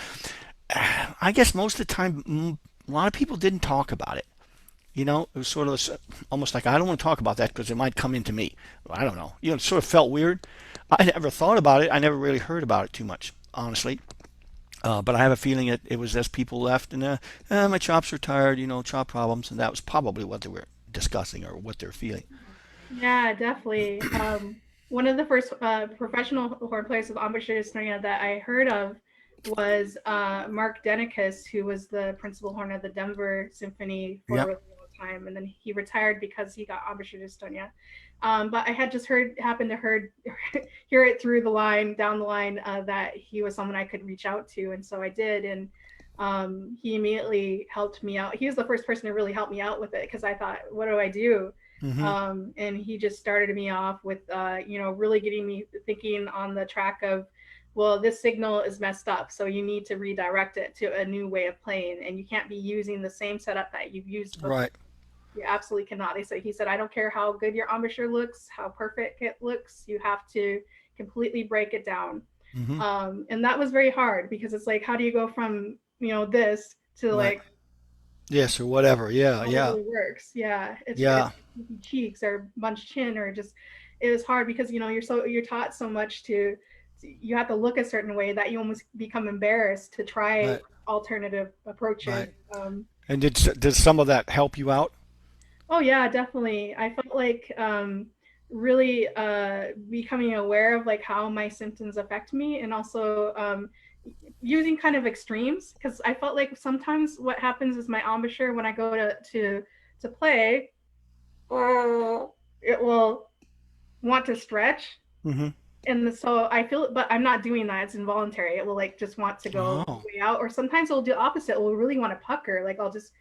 S2: I guess most of the time a lot of people didn't talk about it. It was sort of almost like I don't want to talk about that because it might come into me. I don't know. It sort of felt weird. I never thought about it. I never really heard about it too much, honestly. But I have a feeling it was as people left and my chops are tired, chop problems, and that was probably what they were discussing or what they're feeling.
S1: Yeah, definitely. One of the first professional horn players of Embouchure Dystonia that I heard of was Mark Denicus, who was the principal horn of the Denver Symphony for a
S2: Yep.
S1: really long time, and then he retired because he got Embouchure Dystonia. But I had just happened to hear it through the line, down the line, that he was someone I could reach out to, and so I did, and he immediately helped me out. He was the first person to really help me out with it because I thought, what do I do?
S2: Hmm.
S1: And he just started me off with, really getting me thinking on the track of, well, this signal is messed up, so you need to redirect it to a new way of playing, and you can't be using the same setup that you've used before.
S2: Right.
S1: You absolutely cannot. He said, I don't care how good your embouchure looks, how perfect it looks, you have to completely break it down.
S2: Hmm.
S1: And that was very hard because it's like, how do you go from, this to
S2: Right.
S1: like
S2: Yes, or whatever. Yeah,
S1: how it
S2: yeah,
S1: really works. Yeah, it's
S2: yeah,
S1: cheeks or bunched chin or just it was hard because you're taught so much you have to look a certain way that you almost become embarrassed to try
S2: right,
S1: alternative approaches.
S2: right. And did some of that help you out?
S1: Oh yeah, definitely. I felt like really becoming aware of like how my symptoms affect me, and also using kind of extremes because I felt like sometimes what happens is my embouchure when I go to play, it will want to stretch,
S2: Hmm.
S1: and so I feel, but I'm not doing that. It's involuntary. It will like just want to go
S2: Oh,
S1: way out, or sometimes it'll do the opposite. It will really want to pucker. Like I'll just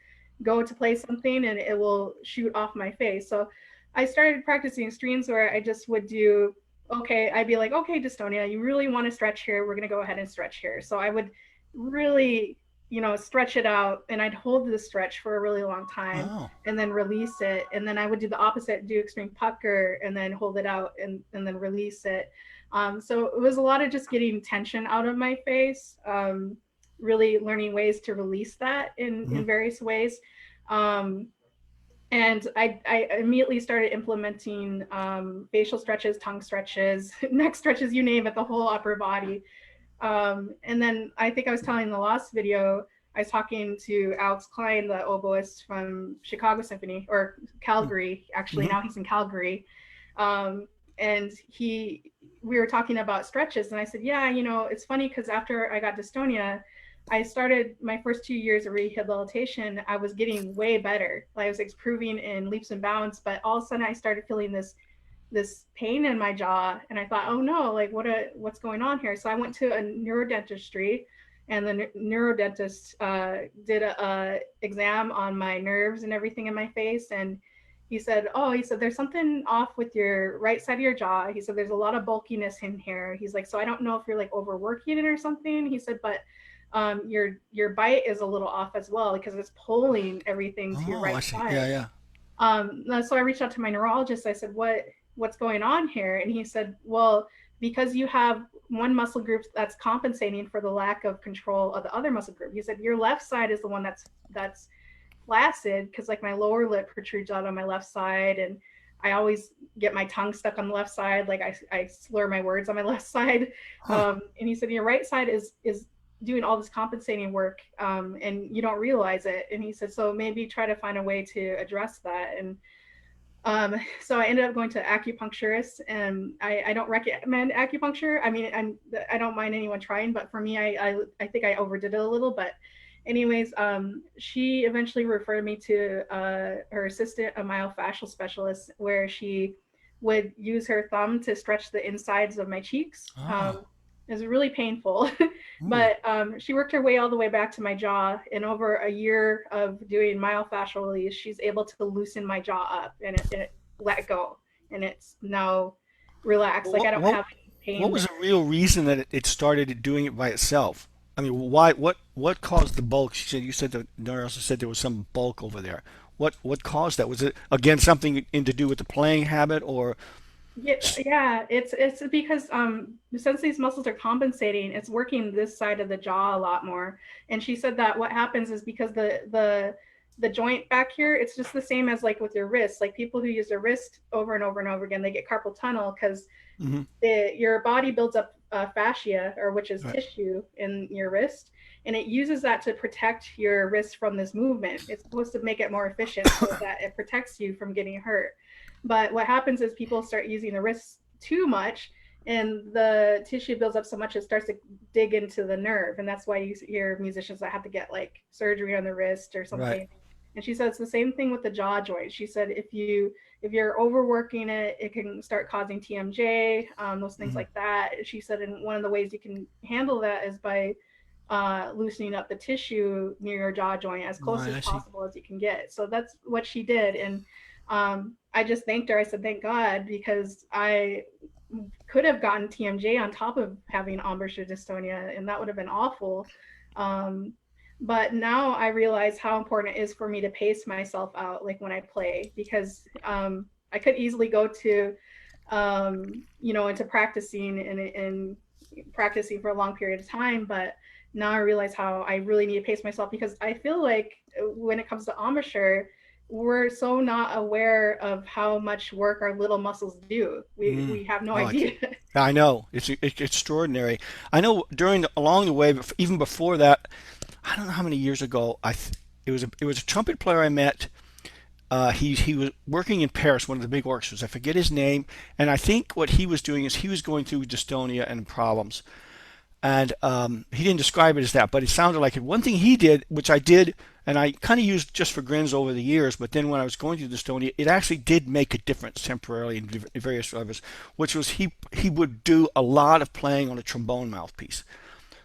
S1: go to play something and it will shoot off my face. So I started practicing streams where I just would do, okay, I'd be like, okay, dystonia, you really want to stretch here. We're gonna go ahead and stretch here. So I would really, stretch it out, and I'd hold the stretch for a really long time
S2: oh,
S1: and then release it. And then I would do the opposite, do extreme pucker and then hold it out and then release it. So it was a lot of just getting tension out of my face, really learning ways to release that in various ways. Um, and I immediately started implementing facial stretches, tongue stretches, neck stretches, you name it, the whole upper body. And then I think I was telling in the last video, I was talking to Alex Klein, the oboist from Chicago Symphony, or Calgary, actually,
S2: Mm-hmm.
S1: now he's in Calgary. Um, and we were talking about stretches, and I said, yeah, it's funny because after I got dystonia, I started my first 2 years of rehabilitation. I was getting way better. I was improving in leaps and bounds, but all of a sudden I started feeling this pain in my jaw, and I thought, oh no, like what's going on here? So I went to a neurodentistry, and the neurodentist did a exam on my nerves and everything in my face, and he said there's something off with your right side of your jaw. He said there's a lot of bulkiness in here. He's like, so I don't know if you're like overworking it or something. He said, but your bite is a little off as well because it's pulling everything to your
S2: Oh, I
S1: right
S2: see. Yeah,
S1: side.
S2: yeah.
S1: So I reached out to my neurologist. I said, what's going on here? And he said, well, because you have one muscle group that's compensating for the lack of control of the other muscle group. He said your left side is the one that's flaccid because like my lower lip protrudes out on my left side, and I always get my tongue stuck on the left side, like I slur my words on my left side.
S2: Huh.
S1: And he said your right side is doing all this compensating work, and you don't realize it. And he said, so maybe try to find a way to address that. And so I ended up going to acupuncturist, and I don't recommend acupuncture. I mean, I don't mind anyone trying, but for me, I think I overdid it a little. But anyways, she eventually referred me to her assistant, a myofascial specialist, where she would use her thumb to stretch the insides of my cheeks.
S2: Oh.
S1: It was really painful,
S2: Ooh.
S1: but she worked her way all the way back to my jaw. And over a year of doing myofascial release, she's able to loosen my jaw up, and it let go, and it's now relaxed.
S2: Well,
S1: Like I
S2: what
S1: don't
S2: what
S1: have any
S2: what
S1: pain
S2: was
S1: there.
S2: the real reason that it started doing it by itself? I mean, why? What caused the bulk? You said the nurse said there was some bulk over there. What caused that? Was it again something in to do with the playing habit or?
S1: Yeah, yeah, it's because since these muscles are compensating, it's working this side of the jaw a lot more. And she said that what happens is because the joint back here, it's just the same as like with your wrist. Like people who use their wrist over and over and over again, they get carpal tunnel because
S2: Hmm.
S1: your body builds up fascia, or which is
S2: Right.
S1: tissue in your wrist, and it uses that to protect your wrist from this movement. It's supposed to make it more efficient so that it protects you from getting hurt. But what happens is people start using the wrist too much, and the tissue builds up so much it starts to dig into the nerve, and that's why you hear musicians that have to get like surgery on the wrist or
S2: Right.
S1: something. And she said it's the same thing with the jaw joint. She said if you're overworking it, it can start causing TMJ, those things
S2: Hmm.
S1: like that. She said, and one of the ways you can handle that is by loosening up the tissue near your jaw joint as close
S2: Right.
S1: as
S2: I see.
S1: possible as you can get. So that's what she did. And I just thanked her. I said, thank God, because I could have gotten TMJ on top of having embouchure dystonia, and that would have been awful. Um, but now I realize how important it is for me to pace myself out, like when I play, because I could easily go to, into practicing and practicing for a long period of time. But now I realize how I really need to pace myself because I feel like when it comes to embouchure, we're so not aware of how much work our little muscles do.
S2: Mm.
S1: We have no
S2: Oh,
S1: idea.
S2: I know. It's extraordinary. I know along the way, even before that, I don't know how many years ago. It was a trumpet player I met. He was working in Paris, one of the big orchestras. I forget his name, and I think what he was doing is he was going through dystonia and problems. And he didn't describe it as that, but it sounded like it. One thing he did, which I did, and I kind of used just for grins over the years, but then when I was going through dystonia, it actually did make a difference temporarily in various levels, which was he would do a lot of playing on a trombone mouthpiece.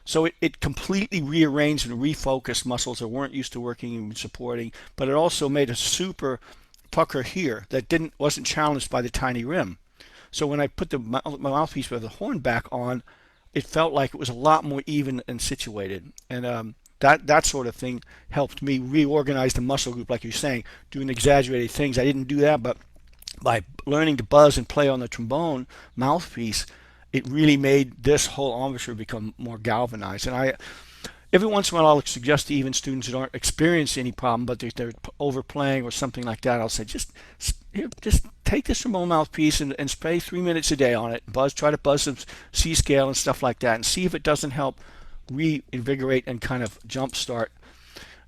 S2: So it completely rearranged and refocused muscles that weren't used to working and supporting, but it also made a super pucker here that didn't wasn't challenged by the tiny rim. So when I put the mouthpiece with the horn back on, it felt like it was a lot more even and situated. And that sort of thing helped me reorganize the muscle group, like you're saying, doing exaggerated things. I didn't do that, but by learning to buzz and play on the trombone mouthpiece, it really made this whole embouchure become more galvanized. And every once in a while I'll suggest to even students that aren't experiencing any problem, but they're overplaying or something like that. I'll say here, just take this remote mouthpiece and spray 3 minutes a day on it. Try to buzz some C scale and stuff like that, and see if it doesn't help reinvigorate and kind of jumpstart,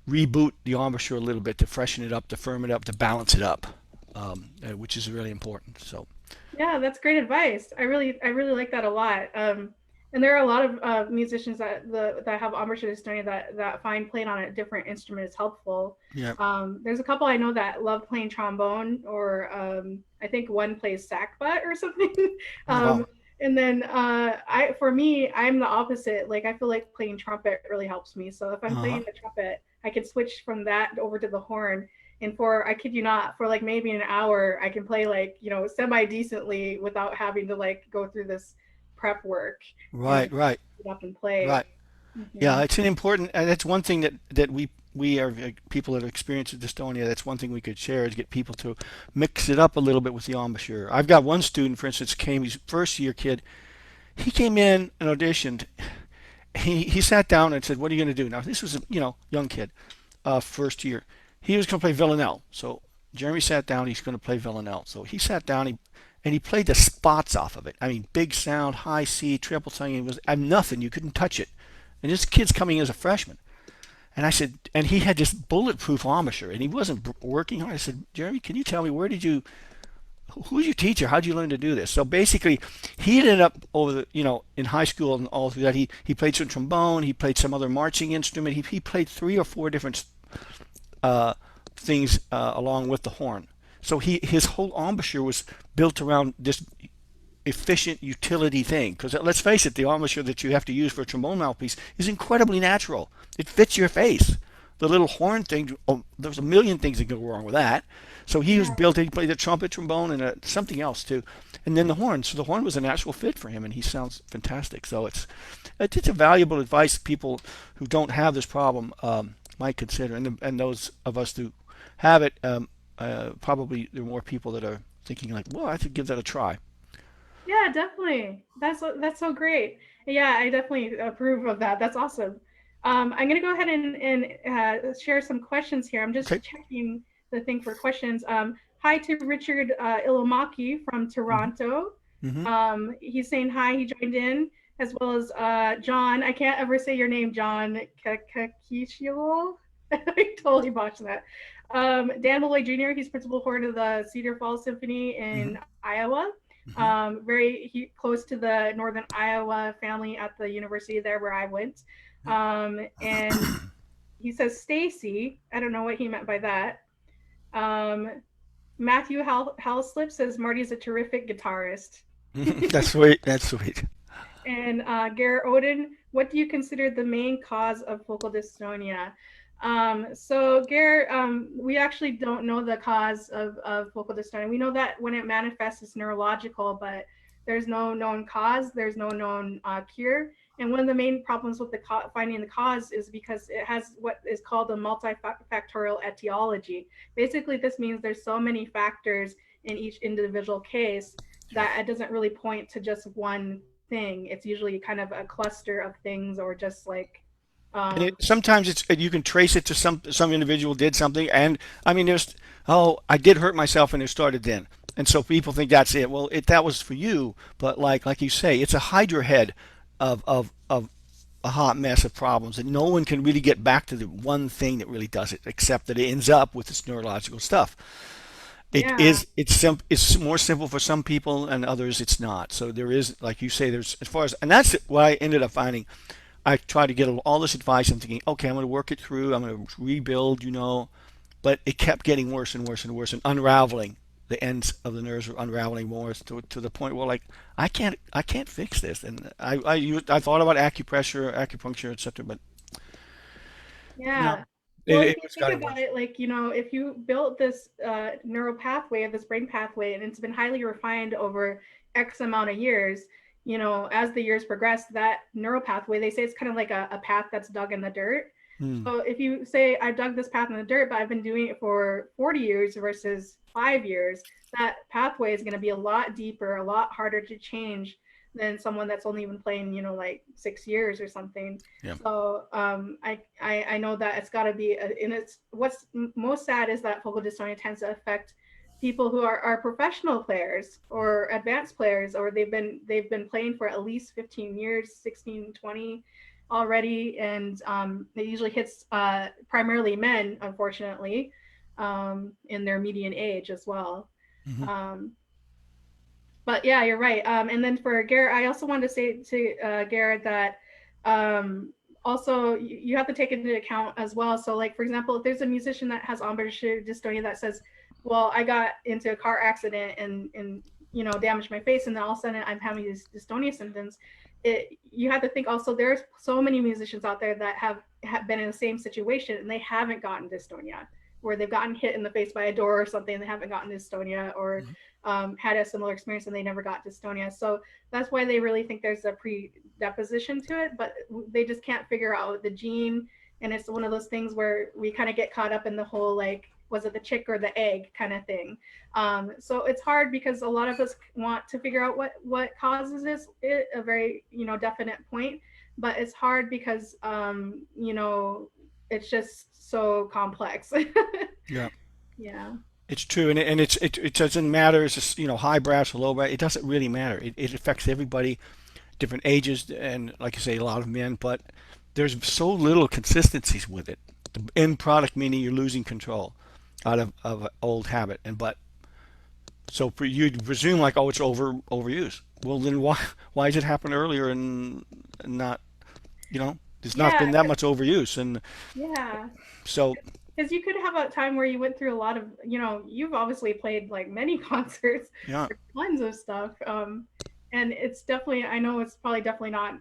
S2: reboot the embouchure a little bit to freshen it up, to firm it up, to balance it up, which is really important. So.
S1: Yeah, that's great advice. I really like that a lot. And there are a lot of musicians that have embouchure dystonia that find playing on a different instrument is helpful.
S2: Yeah.
S1: There's a couple I know that love playing trombone, or I think one plays sackbut or something.
S2: Wow.
S1: And then for me, I'm the opposite. Like I feel like playing trumpet really helps me. So if I'm
S2: Uh-huh.
S1: playing the trumpet, I can switch from that over to the horn. And for, I kid you not, for like maybe an hour, I can play like, semi decently without having to like go through this prep work and
S2: Right. Right.
S1: get up and play.
S2: Right.
S1: Hmm.
S2: Yeah, it's an important, and that's one thing that we are people that have experienced dystonia. That's one thing we could share is get people to mix it up a little bit with the embouchure. I've got one student, for instance, he's a first year kid. He came in and auditioned. He sat down and said, "What are you going to do?" Now this was a young kid, first year. He was going to play villanelle. So Jeremy sat down. He's going to play villanelle. So he sat down. And he played the spots off of it. I mean, big sound, high C, triple tongue. It was nothing. You couldn't touch it. And this kid's coming in as a freshman. And I said, and he had this bulletproof embouchure, and he wasn't working hard. I said, Jeremy, can you tell me who's your teacher? How'd you learn to do this? So basically, he ended up in high school and all through that. He played some trombone. He played some other marching instrument. He played 3 or 4 different uh, things along with the horn. So his whole embouchure was built around this efficient utility thing. Because let's face it, the embouchure that you have to use for a trombone mouthpiece is incredibly natural. It fits your face. The little horn thing, there's a million things that go wrong with that. So he was
S1: Yeah.
S2: built. He played the trumpet, trombone, and something else too, and then the horn. So the horn was a natural fit for him, and he sounds fantastic. So it's a valuable advice people who don't have this problem might consider, and those of us who have it, probably there are more people that are thinking like, well, I should give that a try.
S1: Yeah, definitely. That's so great. Yeah, I definitely approve of that. That's awesome. I'm gonna go ahead and share some questions here. I'm
S2: Okay.
S1: just checking the thing for questions. Hi to Richard Ilomaki from
S2: Mm-hmm.
S1: Toronto.
S2: Mm-hmm.
S1: He's saying hi. He joined in, as well as John. I can't ever say your name, John Kakishilo. I totally botched that. Dan Malloy Jr. He's principal horn of the Cedar Falls Symphony
S2: Mm-hmm.
S1: in Iowa.
S2: Mm-hmm.
S1: Close to the Northern Iowa family at the university there where I went. And he says Stacy. I don't know what he meant by that. Um, Matthew Halslip says Marty's a terrific guitarist.
S2: That's sweet. That's sweet.
S1: And Garrett Oden, what do you consider the main cause of focal dystonia? So Garrett, we actually don't know the cause of focal dystonia. We know that when it manifests, it's neurological, but there's no known cause. There's no known cure. And one of the main problems with finding the cause is because it has what is called a multifactorial etiology. Basically, this means there's so many factors in each individual case that it doesn't really point to just one thing. It's usually kind of a cluster of things, or just like,
S2: And
S1: um,
S2: sometimes you can trace it to some individual did something, and I mean I did hurt myself and it started then, and so people think that's it. Well, that was for you, but like you say, it's a hydra head of a hot mess of problems that no one can really get back to the one thing that really does it, except that it ends up with this neurological stuff.
S1: yeah,
S2: It's more simple for some people and others it's not. So there is, like you say, there's as far as, and that's what I ended up finding. I tried to get all this advice. I'm thinking, okay, I'm going to work it through. I'm going to rebuild, but it kept getting worse and worse and worse and unraveling. The ends of the nerves were unraveling more to the point where like I can't fix this. And I thought about acupuncture, etc. But no,
S1: yeah.
S2: it,
S1: Well, if
S2: it
S1: you
S2: was
S1: think
S2: got to
S1: about
S2: work.
S1: it, like, if you built this neural pathway, this brain pathway, and it's been highly refined over X amount of years, as the years progress, that neural pathway, they say it's kind of like a path that's dug in the dirt.
S2: Hmm.
S1: So if you say, I've dug this path in the dirt, but I've been doing it for 40 years versus 5 years, that pathway is going to be a lot deeper, a lot harder to change. than someone that's only been playing, like 6 years or something.
S2: Yeah.
S1: So I know that it's got to be, and it's what's most sad is that focal dystonia tends to affect people who are professional players or advanced players, or they've been playing for at least 15 years, 16, 20 already, and it usually hits primarily men, unfortunately, in their median age as well.
S2: Hmm.
S1: Um, but yeah, you're right. And then for Garrett, I also wanted to say to Garrett that um, also you have to take into account as well. So, like for example, if there's a musician that has embouchure dystonia that says, "Well, I got into a car accident and damaged my face, and then all of a sudden I'm having these dystonia symptoms," you have to think also there's so many musicians out there that have been in the same situation and they haven't gotten dystonia, where they've gotten hit in the face by a door or something and they haven't gotten dystonia, or had a similar experience and they never got dystonia. So that's why they really think there's a predisposition to it, but they just can't figure out the gene. And it's one of those things where we kind of get caught up in the whole, like, was it the chick or the egg kind of thing. So it's hard because a lot of us want to figure out what causes this at a very definite point, but it's hard because it's just so complex.
S2: Yeah.
S1: Yeah.
S2: It's true, and it doesn't matter. It's just, high brass or low brass. It doesn't really matter. It affects everybody, different ages, and like you say, a lot of men. But there's so little consistencies with it. The end product meaning you're losing control out of an old habit, and but so you'd presume like, oh, it's overuse. Well, then why does it happen earlier and not, there's not been
S1: Yeah.
S2: that much overuse, and
S1: Yeah.
S2: so
S1: Because you could have a time where you went through a lot of, you've obviously played like many concerts,
S2: yeah.
S1: tons of stuff. And it's definitely, I know it's probably definitely not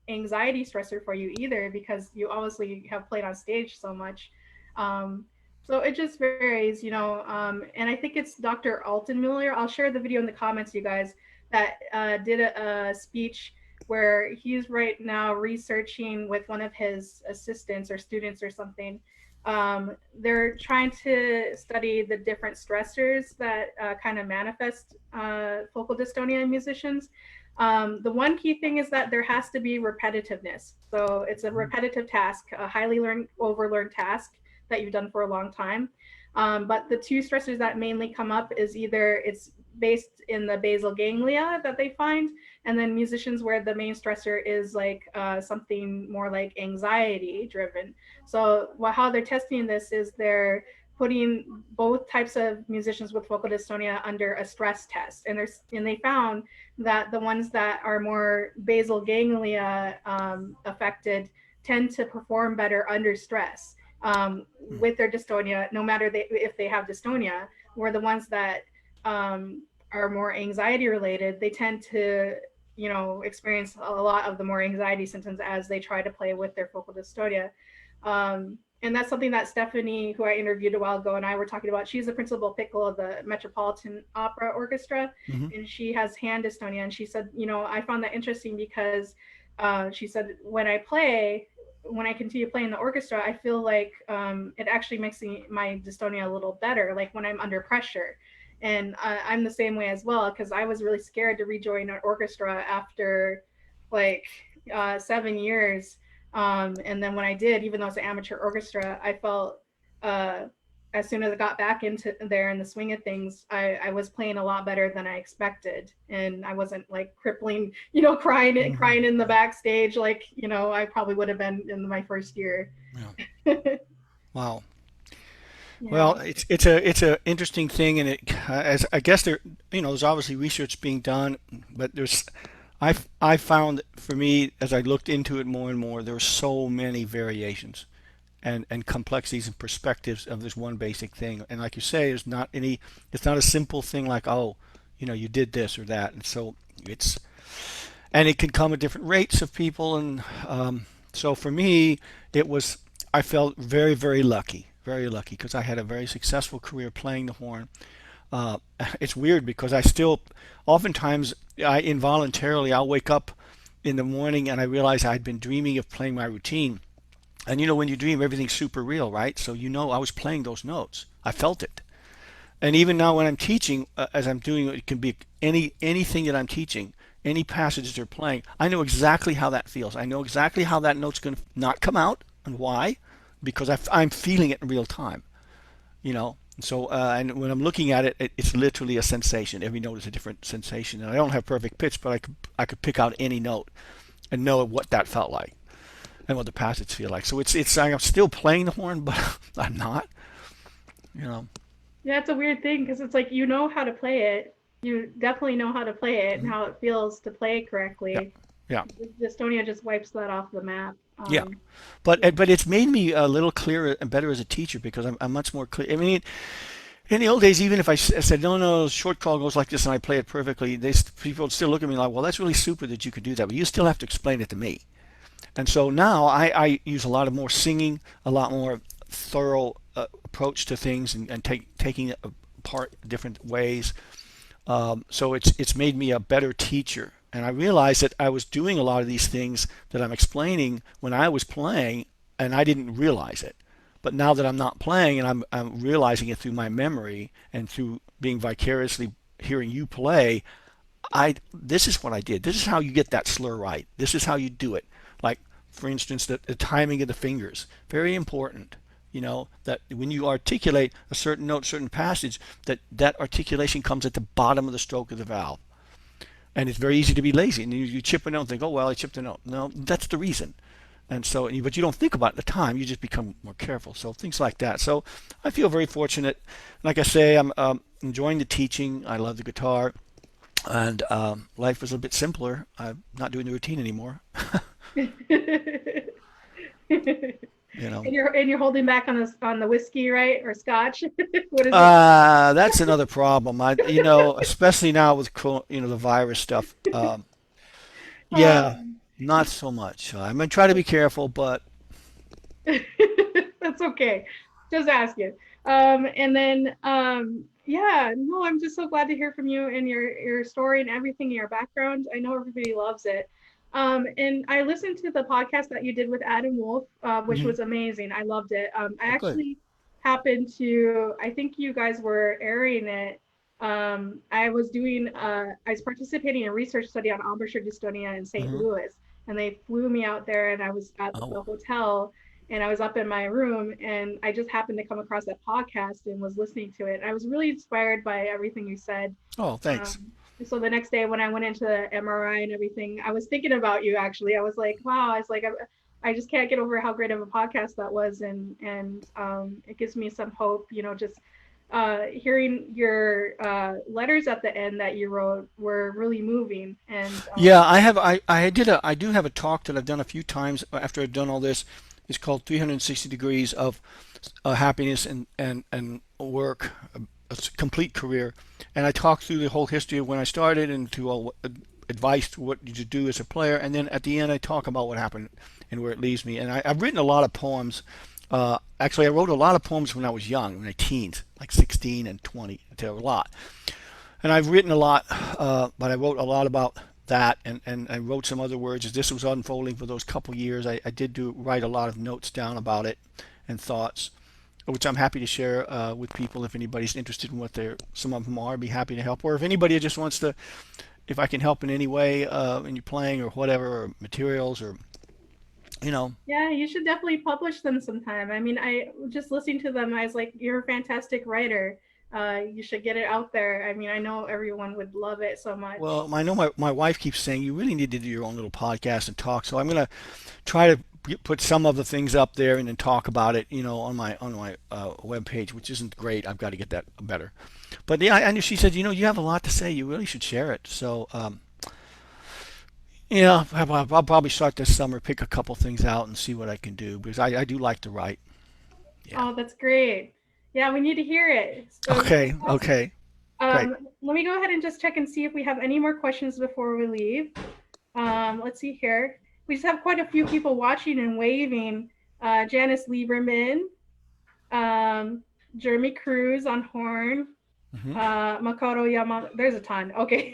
S1: anxiety stressor for you either, because you obviously have played on stage so much. Um, so it just varies, and I think it's Dr. Alton Miller. I'll share the video in the comments, you guys, that did a speech where he's right now researching with one of his assistants or students or something. They're trying to study the different stressors that kind of manifest focal dystonia in musicians. The one key thing is that there has to be repetitiveness. So it's a repetitive task, a highly overlearned task that you've done for a long time. But the two stressors that mainly come up is either it's based in the basal ganglia that they find, and then musicians where the main stressor is like something more like anxiety driven. So how they're testing this is they're putting both types of musicians with focal dystonia under a stress test, and they found that the ones that are more basal ganglia affected tend to perform better under stress with their dystonia, no matter if they have dystonia. Where the ones that are more anxiety related, they tend to experience a lot of the more anxiety symptoms as they try to play with their focal dystonia. And that's something that Stephanie, who I interviewed a while ago, and I were talking about. She's the principal piccolo of the Metropolitan Opera Orchestra,
S2: Hmm.
S1: and she has hand dystonia. And she said, I found that interesting because she said, when I continue playing the orchestra, I feel like it actually makes my dystonia a little better, like when I'm under pressure. And I'm the same way as well, because I was really scared to rejoin an orchestra after like 7 years. And then when I did, even though it's an amateur orchestra, I felt uh, as soon as I got back into there in the swing of things, I was playing a lot better than I expected, and I wasn't like crippling,
S2: Hmm.
S1: crying in the backstage like I probably would have been in my first year.
S2: Yeah. Wow.
S1: Yeah.
S2: Well, it's a interesting thing, and as I guess there's obviously research being done, but I found for me as I looked into it more and more, there were so many variations and complexities and perspectives of this one basic thing. And like you say, it's not a simple thing like, oh, you did this or that, and so and it can come at different rates of people, and so for me, it was I felt very lucky because I had a very successful career playing the horn. Uh, it's weird because I still, oftentimes, I involuntarily I'll wake up in the morning and I realize I'd been dreaming of playing my routine. And when you dream, everything's super real, right? So I was playing those notes. I felt it. And even now when I'm teaching, as I'm doing, it can be anything that I'm teaching. any passages they're playing, I know exactly how that feels. I know exactly how that note's going to not come out and why, because I'm feeling it in real time. You know. So and when I'm looking at it, it's literally a sensation. Every note is a different sensation, and I don't have perfect pitch, but I could pick out any note and know what that felt like and what the passage feel like. So it's I'm still playing the horn, but I'm not. You know.
S1: Yeah, it's a weird thing because it's like you know how to play it. You definitely know how to play it and
S2: Mhm.
S1: how it feels to play it
S2: Yeah.
S1: correctly.
S2: Yeah.
S1: Dystonia just wipes that off the map.
S2: Yeah.
S1: Yeah.
S2: But it's made me a little clearer and better as a teacher because I'm much more clear. I mean, in the old days, even if I said, no, no, short call goes like this and I play it perfectly, people would still look at me like, well, that's really super that you could do that, but you still have to explain it to me. And so now I use a lot of more singing, a lot more thorough approach to things and taking it apart different ways. So it's made me a better teacher. And I realized that I was doing a lot of these things that I'm explaining when I was playing, and I didn't realize it. But now that I'm not playing and I'm realizing it through my memory and through being vicariously hearing you play, this is what I did. This is how you get that slur right. This is how you do it. Like, for instance, the timing of the fingers, very important. You know that when you articulate a certain note, certain passage, that articulation comes at the bottom of the stroke of the valve, and it's very easy to be lazy. And you chip a note and think, oh well, I chipped a note. No, that's the reason. And so, but you don't think about it at the time. You just become more careful. So things like that. So I feel very fortunate. Like I say, I'm enjoying the teaching. I love the guitar. And life was a bit simpler. I'm not doing the routine anymore. You know.
S1: And you're holding back on the whiskey, right? Or scotch? What is it?
S2: That's another problem. Especially now with the virus stuff. Yeah,
S1: Um,
S2: not so much. I'm gonna try to be careful, but
S1: that's okay. Just ask it. And then yeah, no, I'm just so glad to hear from you and your story and everything in your background. I know everybody loves it. And I listened to the podcast that you did with Adam Wolf, which
S2: mhm.
S1: was amazing. I loved it. I
S2: Oh, good.
S1: actually happened to, I think you guys were airing it. I was participating in a research study on Embouchure Dystonia in St.
S2: Hmm.
S1: Louis, and they flew me out there, and I was at the
S2: Oh,
S1: hotel, and I was up in my room, and I just happened to come across that podcast and was listening to it. I was really inspired by everything you said.
S2: oh, thanks.
S1: Um, so the next day when I went into the MRI and everything, I was thinking about you actually. I was like, wow, I was like, I just can't get over how great of a podcast that was, and it gives me some hope. Just hearing your letters at the end that you wrote were really moving, and
S2: Yeah, I do have a talk that I've done a few times after I've done all this. It's called 360 Degrees of Happiness and Work, a complete career. And I talk through the whole history of when I started and to all advice to what you should do as a player. And then at the end, I talk about what happened and where it leaves me. And I've written a lot of poems. Actually, I wrote a lot of poems when I was young, when I teens, like 16 and 20. I tell a lot. And I've written a lot, but I wrote a lot about that, and I wrote some other words as this was unfolding for those couple years. I did write a lot of notes down about it and thoughts, which I'm happy to share with people if anybody's interested in what some of them are. I'd be happy to help, or if anybody just wants to, if I can help in any way in your playing or whatever, or materials, or you know.
S1: yeah, you should definitely publish them sometime. I mean, I just listening to them, I was like, you're a fantastic writer. You should get it out there. I mean, I know everyone would love it so much.
S2: Well, I know my wife keeps saying you really need to do your own little podcast and talk. So I'm gonna try to put some of the things up there and then talk about it, on my web page, which isn't great. I've got to get that better. But yeah, I knew she said, you have a lot to say. You really should share it. So yeah, I'll probably start this summer, pick a couple things out and see what I can do because I do like to write. Yeah.
S1: Oh, that's great. Yeah, we need to hear it. So
S2: Okay. Okay. Great.
S1: let me go ahead and just check and see if we have any more questions before we leave. Let's see here. We just have quite a few people watching and waving. Janice Lieberman, um, Jeremy Cruz on horn,
S2: Hmm.
S1: Makoto Yama. There's a ton. Okay,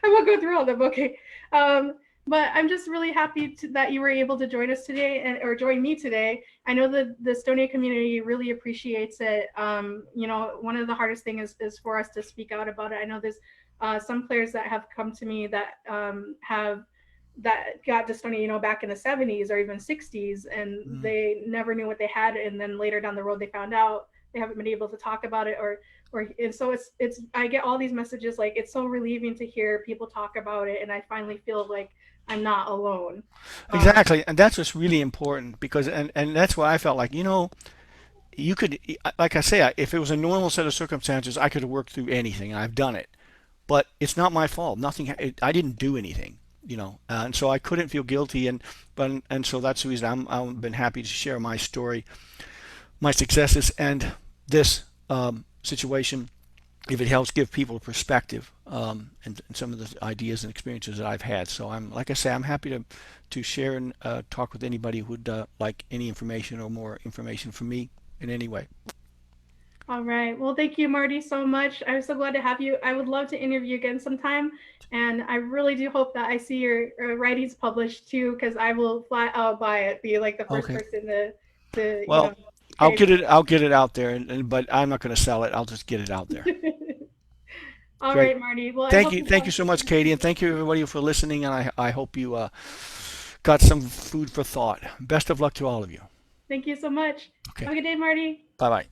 S1: I won't go through all of them. Okay, um, but I'm just really happy that you were able to join us today or join me today. I know the Estonia community really appreciates it. One of the hardest things is for us to speak out about it. I know there's some players that have come to me that have that got dystonia, back in the 70s or even 60s, and
S2: Mm.
S1: they never knew what they had, and then later down the road they found out. They haven't been able to talk about it, or and so it's I get all these messages, like it's so relieving to hear people talk about it, and I finally feel like I'm not alone. Um,
S2: Exactly, and that's what's really important because, and that's why I felt like, you could, like I say, if it was a normal set of circumstances, I could have worked through anything, and I've done it. But it's not my fault. Nothing. I didn't do anything, and so I couldn't feel guilty, and so that's the reason I've been happy to share my story, my successes, and this situation, if it helps give people perspective, and some of the ideas and experiences that I've had. So like I say, I'm happy to share and talk with anybody who would like any information or more information from me in any way.
S1: all right. Well, thank you, Marty, so much. I'm so glad to have you. I would love to interview again sometime, and I really do hope that I see your writings published too, because I will flat out buy it. Be like the first
S2: Okay.
S1: person to
S2: Well,
S1: pay for
S2: I'll get it out there, but I'm not going to sell it. I'll just get it out there.
S1: it. All
S2: Great.
S1: right, Marty. Well, I hope you
S2: Thank you
S1: have.
S2: so much, Katie, and thank you everybody for listening. And I hope you got some food for thought. Best of luck to all of you.
S1: Thank you so much.
S2: Okay.
S1: Have a good day, Marty.
S2: Bye bye.